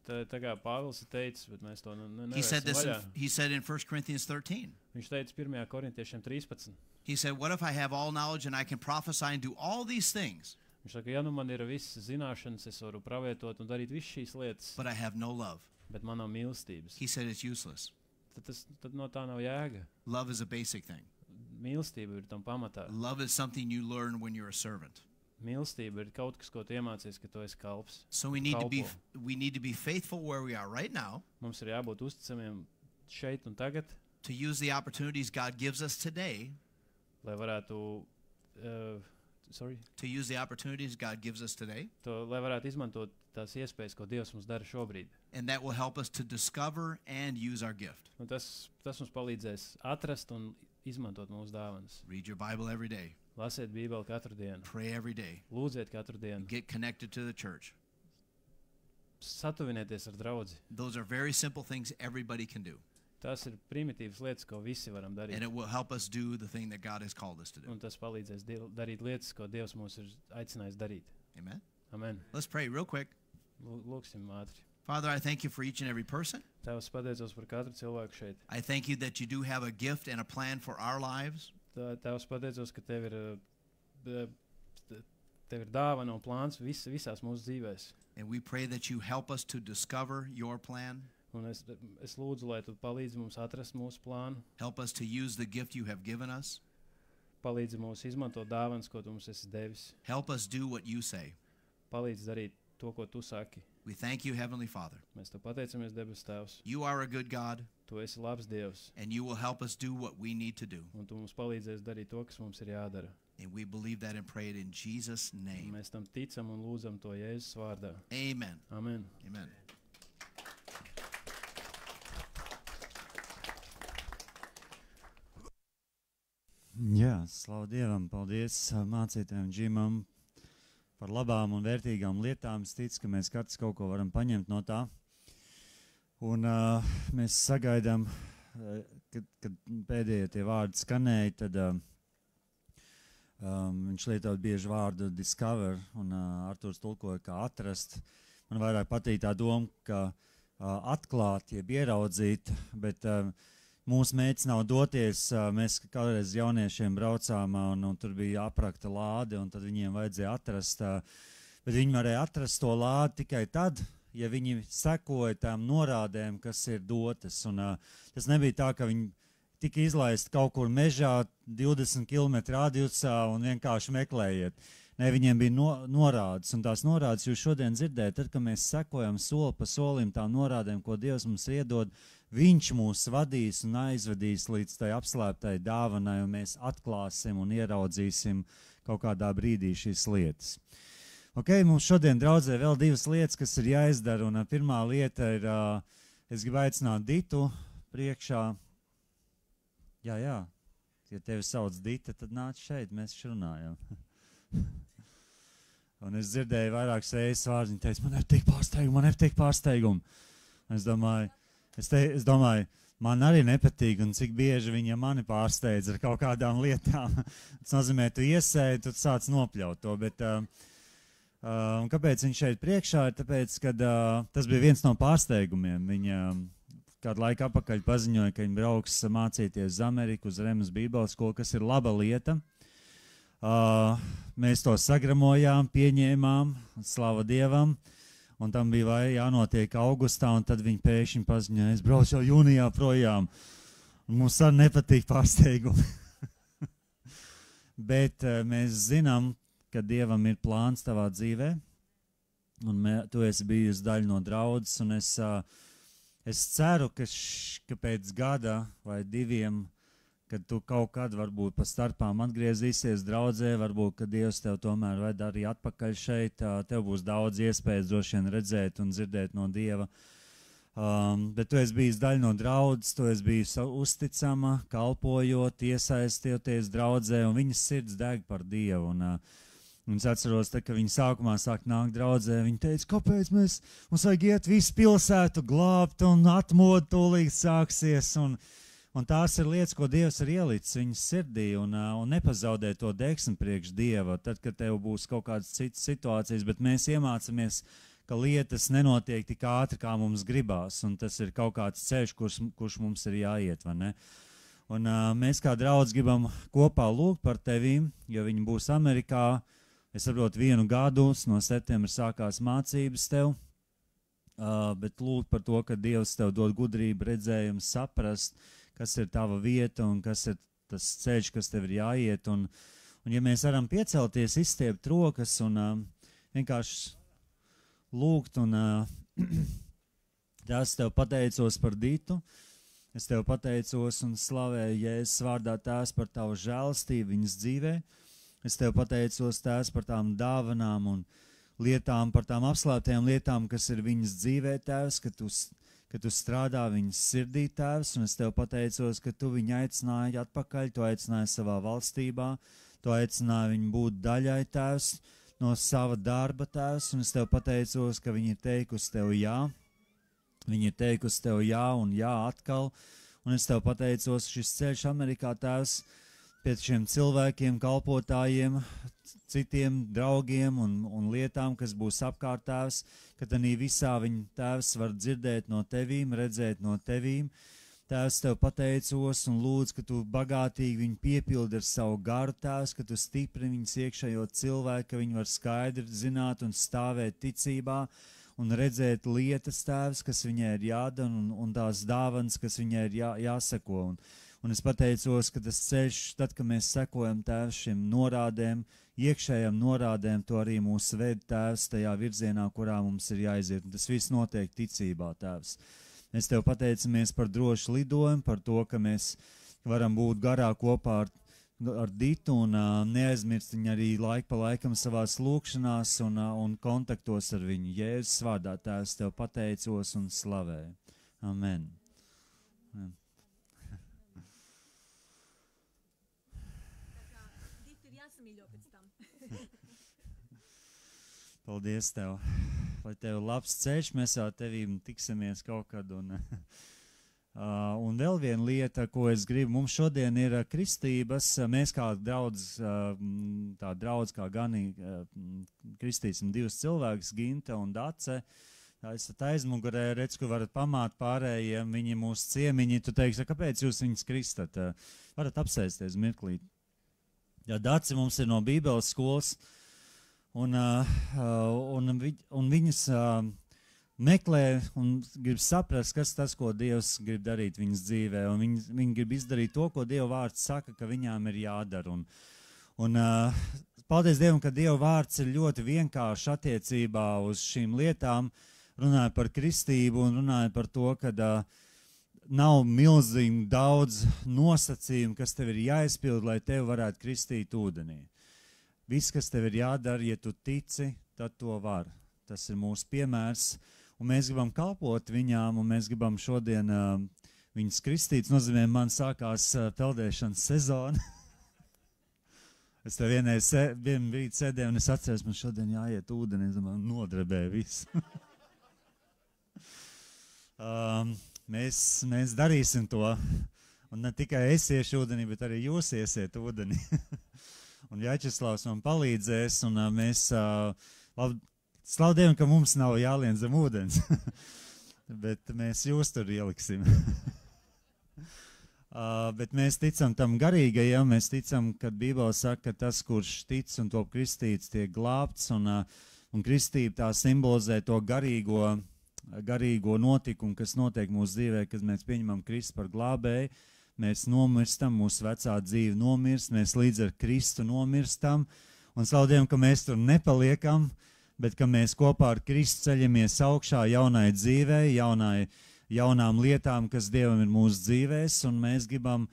Tā kā Pāvils ir teicis, bet mēs to He said nevarēsim this. vaļā. He said in 1 Corinthians 13. Viņš teica 1. Korintiešiem 13. He said, "What if I have all knowledge and I can prophesy and do all these things, Viņš saka, ja nu man ir visas zināšanas, es varu pravietot un darīt visas šīs lietas, but I have no love?" bet man nav mīlestības, He said it's useless. tad no tā nav jēga. Love is a basic thing. Mīlestība ir tam pamatā. Love is something you learn when you're a servant. Mīlestība ir kaut kas, ko tu iemācies, ka tu esi kalps. So we need Kalpo. to be faithful where we are right now, Mums ir jābūt uzticamiem šeit un tagad, to use the opportunities God gives us today, lai varētu, to use the opportunities God gives us today, lai varētu izmantot tās iespējas, ko Dievs mums dara šobrīd. and that will help us to discover and use our gift. Un tas mums palīdzēs atrast un izmantot mūsu dāvanas. Read your Bible every day. Lasiet Bībeli katru dienu, Pray every day. lūdziet katru dienu, Get connected to the church. satuvinieties ar draudzi. Those are very simple things everybody can do. Tās ir primitīvas lietas, ko visi varam darīt. And it will help us do the thing that God has called us to do. Un tas palīdzēs darīt lietas, ko Dievs mūs ir aicinājis darīt. Amen. Amen. Let's pray real quick. Lūksim ātri. Father, I thank you for each and every person. Tēvs, pateicos par katru cilvēku šeit. I thank you that you do have a gift and a plan for our lives. Tēvs, pateicos, ka tev ir dāvana un plāns visās mūsu dzīvēs. And we pray that you help us to discover your plan. Un es lūdzu, lai tu palīdzi mums atrast mūsu plānu, Help us to use the gift you have given us. palīdzi mums izmantot dāvanas, ko tu mums esi devis, Help us do what you say. palīdzi darīt to, ko tu saki. We thank you, Heavenly Father. Mēs tev pateicamies, debes Tēvs. You are a good God, Tu esi labs Dievs, and you will help us do what we need to do. un tu mums palīdzēsi darīt to, kas mums ir jādara. And we believe that and pray it in Jesus' Un name. mēs tam ticam un lūdzam to Jēzus vārdā. Amen. Amen. Amen. Jā, slavu Dievam, paldies mācītājiem Džimam par labām un vērtīgām lietām. Es ticu, ka mēs katrs kaut ko varam paņemt no tā. Un mēs sagaidām, kad pēdējie tie vārdi skanēja, tad viņš lietot bieži vārdu discover, un Arturs tulkoja kā atrast. Man vairāk patīk tā doma, ka atklāt, jeb ieraudzīt, bet mūsu mērķis nav doties. Mēs kādreiz jauniešiem braucām, un tur bija aprakta lāde, un tad viņiem vajadzēja atrast. Bet viņi varēja atrast to lādi tikai tad, ja viņi sekoja tām norādēm, kas ir dotas. Un, tas nebija tā, ka viņi tika izlaisti kaut kur mežā 20 km radiusā un vienkārši meklējiet. Ne, viņiem bija norādes, un tās norādes jūs šodien dzirdējat, tad, kad mēs sekojam soli pa solim tām norādēm, ko Dievs mums iedod, Viņš mūs vadīs un aizvedīs līdz tai apslēptai dāvanai, un mēs atklāsim un ieraudzīsim kaut kādā brīdī šīs lietas. Ok, mums šodien draudzē vēl divas lietas, kas ir jāizdara, un pirmā lieta ir, es gribu aicināt Ditu priekšā. Jā, ja tevi sauc Dita, tad nāc šeit, mēs runājam. Un es dzirdēju vairākas reizes vārdu, viņa teica, man nepatīk pārsteigumu. Es domāju, man arī nepatīk, un cik bieži viņa mani pārsteidz ar kaut kādām lietām. Tas nozīmē, tu iesēji, tu sāc nopļaut to, bet kāpēc viņš šeit priekšā ir? Tāpēc, ka tas bija viens no pārsteigumiem. Viņa kādu laiku atpakaļ paziņoja, ka viņa brauks mācīties uz Ameriku, uz Remas Bībeles skolu, kas ir laba lieta. Mēs to sagramojām, pieņēmām, slava Dievam. Un tam bija jānotiek augustā, un tad viņi pēkšņi paziņoja, es braucu jau jūnijā projām. Un mums arī nepatīk pārsteigumi. Bet mēs zinām, ka Dievam ir plāns tavā dzīvē, un tu esi bijusi daļa no draudzes, un es ceru, ka pēc gada vai 2, kad tu kaut kad varbūt pa starpām atgriezīsies draudzē, varbūt, ka Dievs tev tomēr ved arī atpakaļ šeit, tev būs daudz iespējas droši vien redzēt un dzirdēt no Dieva. Bet tu esi bijis daļa no draudzes, tu esi bijusi uzticama, kalpojot, iesaistījoties draudzē, un viņas sirds deg par Dievu. Un es atceros, ka viņi sākumā sāk nākt draudzē, viņi teica, kāpēc mums vajag iet visu pilsētu glābt un atmod tūlīt sāksies. Un tās ir lietas, ko Dievs ir ielicis viņas sirdī, un nepazaudē to deksmi priekš Dieva, tad, kad tev būs kaut kādas citas situācijas, bet mēs iemācamies, ka lietas nenotiek tik ātri, kā mums gribās, un tas ir kaut kāds ceļš, kurš mums ir jāiet, vai ne? Un mēs kā draudz gribam kopā lūgt par tevīm, jo viņi būs Amerikā, es saprotu 1 gadu, no septembra sākās mācības tev, bet lūgt par to, ka Dievs tev dod gudrību, redzējumu, saprast, kas ir tava vieta un kas ir tas ceļš, kas tev ir jāiet. Un ja mēs varam piecelties, izstiept rokas un vienkārši lūgt, un es tev pateicos par Ditu, es tev pateicos un slavēju Jēzus vārdā, Tēvs, par tavu žēlastību viņas dzīvē. Es tev pateicos, Tēvs, par tām dāvanām un lietām, par tām apslēptajām lietām, kas ir viņas dzīvē, Tēvs, ka tu strādā viņas sirdī, Tēvs, un es tev pateicos, ka tu viņu aicināji atpakaļ, tu aicināji savā valstībā, tu aicināji viņu būt daļai, Tēvs, no sava darba, Tēvs, un es tev pateicos, ka viņi ir teikusi tev jā, viņi ir teikusi tev jā un jā atkal, un es tev pateicos, šis ceļš Amerikā, Tēvs, pēc šiem cilvēkiem, kalpotājiem, citiem draugiem un lietām, kas būs apkārt, Tēvs, ka tanī visā viņa, Tēvs, var dzirdēt no tevīm, redzēt no tevīm. Tēvs, tev pateicos un lūdzu, ka tu bagātīgi viņu piepildi ar savu garu, Tēvs, ka tu stiprini viņas iekšējo cilvēku, ka viņi var skaidri zināt un stāvēt ticībā un redzēt lietas, Tēvs, kas viņai ir jādara un tās dāvanas, kas viņai ir jāseko. Un es pateicos, ka tas ceļš, tad, kad mēs sekojam, Tēvs, šiem norādēm, iekšējām norādēm, to arī mūs ved, Tēvs, tajā virzienā, kurā mums ir jāiziet. Un tas viss notiek ticībā, Tēvs. Mēs tev pateicamies par drošu lidojumu, par to, ka mēs varam būt garā kopā ar Ditu un neaizmirst viņu arī laiku pa laikam savās lūkšanās un kontaktos ar viņu. Jēzus vārdā, Tēvs, tev pateicos un slavēju. Amen. Amen. Paldies tev, lai tev labs ceļš, mēs jau tevīm tiksimies kaut kad. Un vēl viena lieta, ko es gribu, mums šodien ir kristības, mēs kā draudz, tā draudz kā Gani, kristīsim 2 cilvēkus, Ginta un Dace. Esat aizmugurē, redz, ko varat pamāt pārējiem, viņi mūsu ciemiņi, tu teiksi, kāpēc jūs viņus kristat? Varat apsēsties mirklīt. Ja Dace mums ir no Bībeles skolas, un viņas meklē un grib saprast, kas tas, ko Dievs grib darīt viņas dzīvē, un viņi grib izdarīt to, ko Dieva vārds saka, ka viņām ir jādara. Paldies Dievam, ka Dieva vārds ir ļoti vienkārši attiecībā uz šīm lietām, runāja par kristību un runāja par to, ka nav milzīgi daudz nosacījumu, kas tev ir jāizpild, lai tev varētu kristīt ūdenī. Viss, kas tev ir jādara, ja tu tici, tad to var. Tas ir mūsu piemērs, un mēs gribam kalpot viņām, un mēs gribam šodien viņas kristīt. Nozīmē, man sākās peldēšanas sezona. Es te vienu brīdi sēdēju, un es atceros, man šodien jāiet ūdeni, es domāju, nodrebēju visu. mēs darīsim to. Un ne tikai es iešu ūdenī, bet arī jūs iesiet ūdenī. Un Jačeslavs man palīdzēs, un mēs slavu Dievam, ka mums nav jālien zem ūdens. Bet mēs jūs tur ieliksim. Bet mēs ticam tam garīgajam, mēs ticam, kad Bībele saka, ka tas, kurš tic un top kristīts, tiek glābts, un kristība tā simbolizē to garīgo notikumu, kas notiek mūsu dzīvē, kad mēs pieņemam Kristu par glābēju, mēs nomirstam, mūsu vecā dzīve nomirst, mēs līdz ar Kristu nomirstam, un slavu Dievam, ka mēs tur nepaliekam, bet ka mēs kopā ar Kristu ceļamies augšā jaunai dzīvei, jaunām lietām, kas Dievam ir mūsu dzīvēs, un mēs gribam,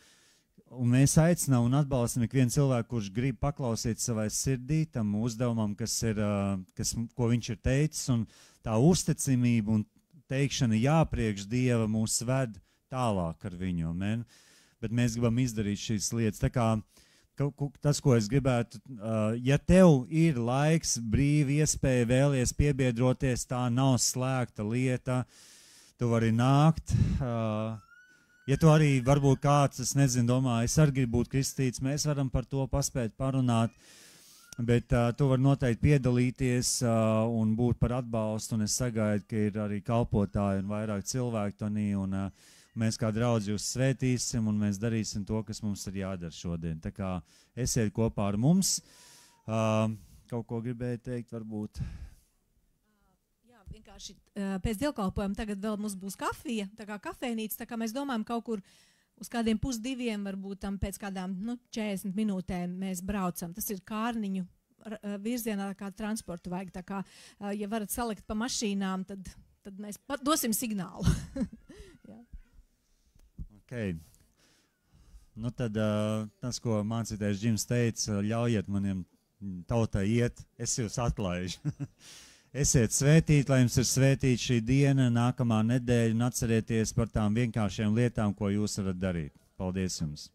un mēs aicinām un atbalstam ikvienu cilvēku, kurš grib paklausīt savai sirdī, tam uzdevumam, ko viņš ir teicis, un tā uzticamība un teikšana jāpriekš Dieva mūs ved tālāk ar viņu, amen. Bet mēs gribam izdarīt šīs lietas. Tā kā tas, ko es gribētu, ja tev ir laiks, brīvi iespēja vēlies piebiedroties, tā nav slēgta lieta, tu vari nākt. Ja tu arī varbūt kāds, es nezinu, domā, es arī gribu būt kristīts, mēs varam par to paspēt parunāt, bet tu vari noteikti piedalīties un būt par atbalstu, un es sagaidu, ka ir arī kalpotāji un vairāk cilvēku tonī, un mēs kā draudzi jūs svētīsim, un mēs darīsim to, kas mums ir jādara šodien. Tā kā esiet kopā ar mums. Kaut ko gribēju teikt, varbūt. Jā, vienkārši pēc dievkalpojuma tagad vēl mums būs kafija, tā kā kafejnīca, tā kā mēs domājam kaut kur uz kādiem 1:30, varbūt tam pēc kādām 40 minūtēm mēs braucam. Tas ir Kārniņu virzienā, kā transportu vajag. Tā kā, ja varat salikt pa mašīnām, tad mēs dosim signālu. Jā. Okay. Nu tad tas, ko mācītājs Džims teica, ļaujiet maniem tautai iet, es jūs atklājuši. Esiet svētīti, lai jums ir svētīta šī diena, nākamā nedēļa, un atcerieties par tām vienkāršiem lietām, ko jūs varat darīt. Paldies jums!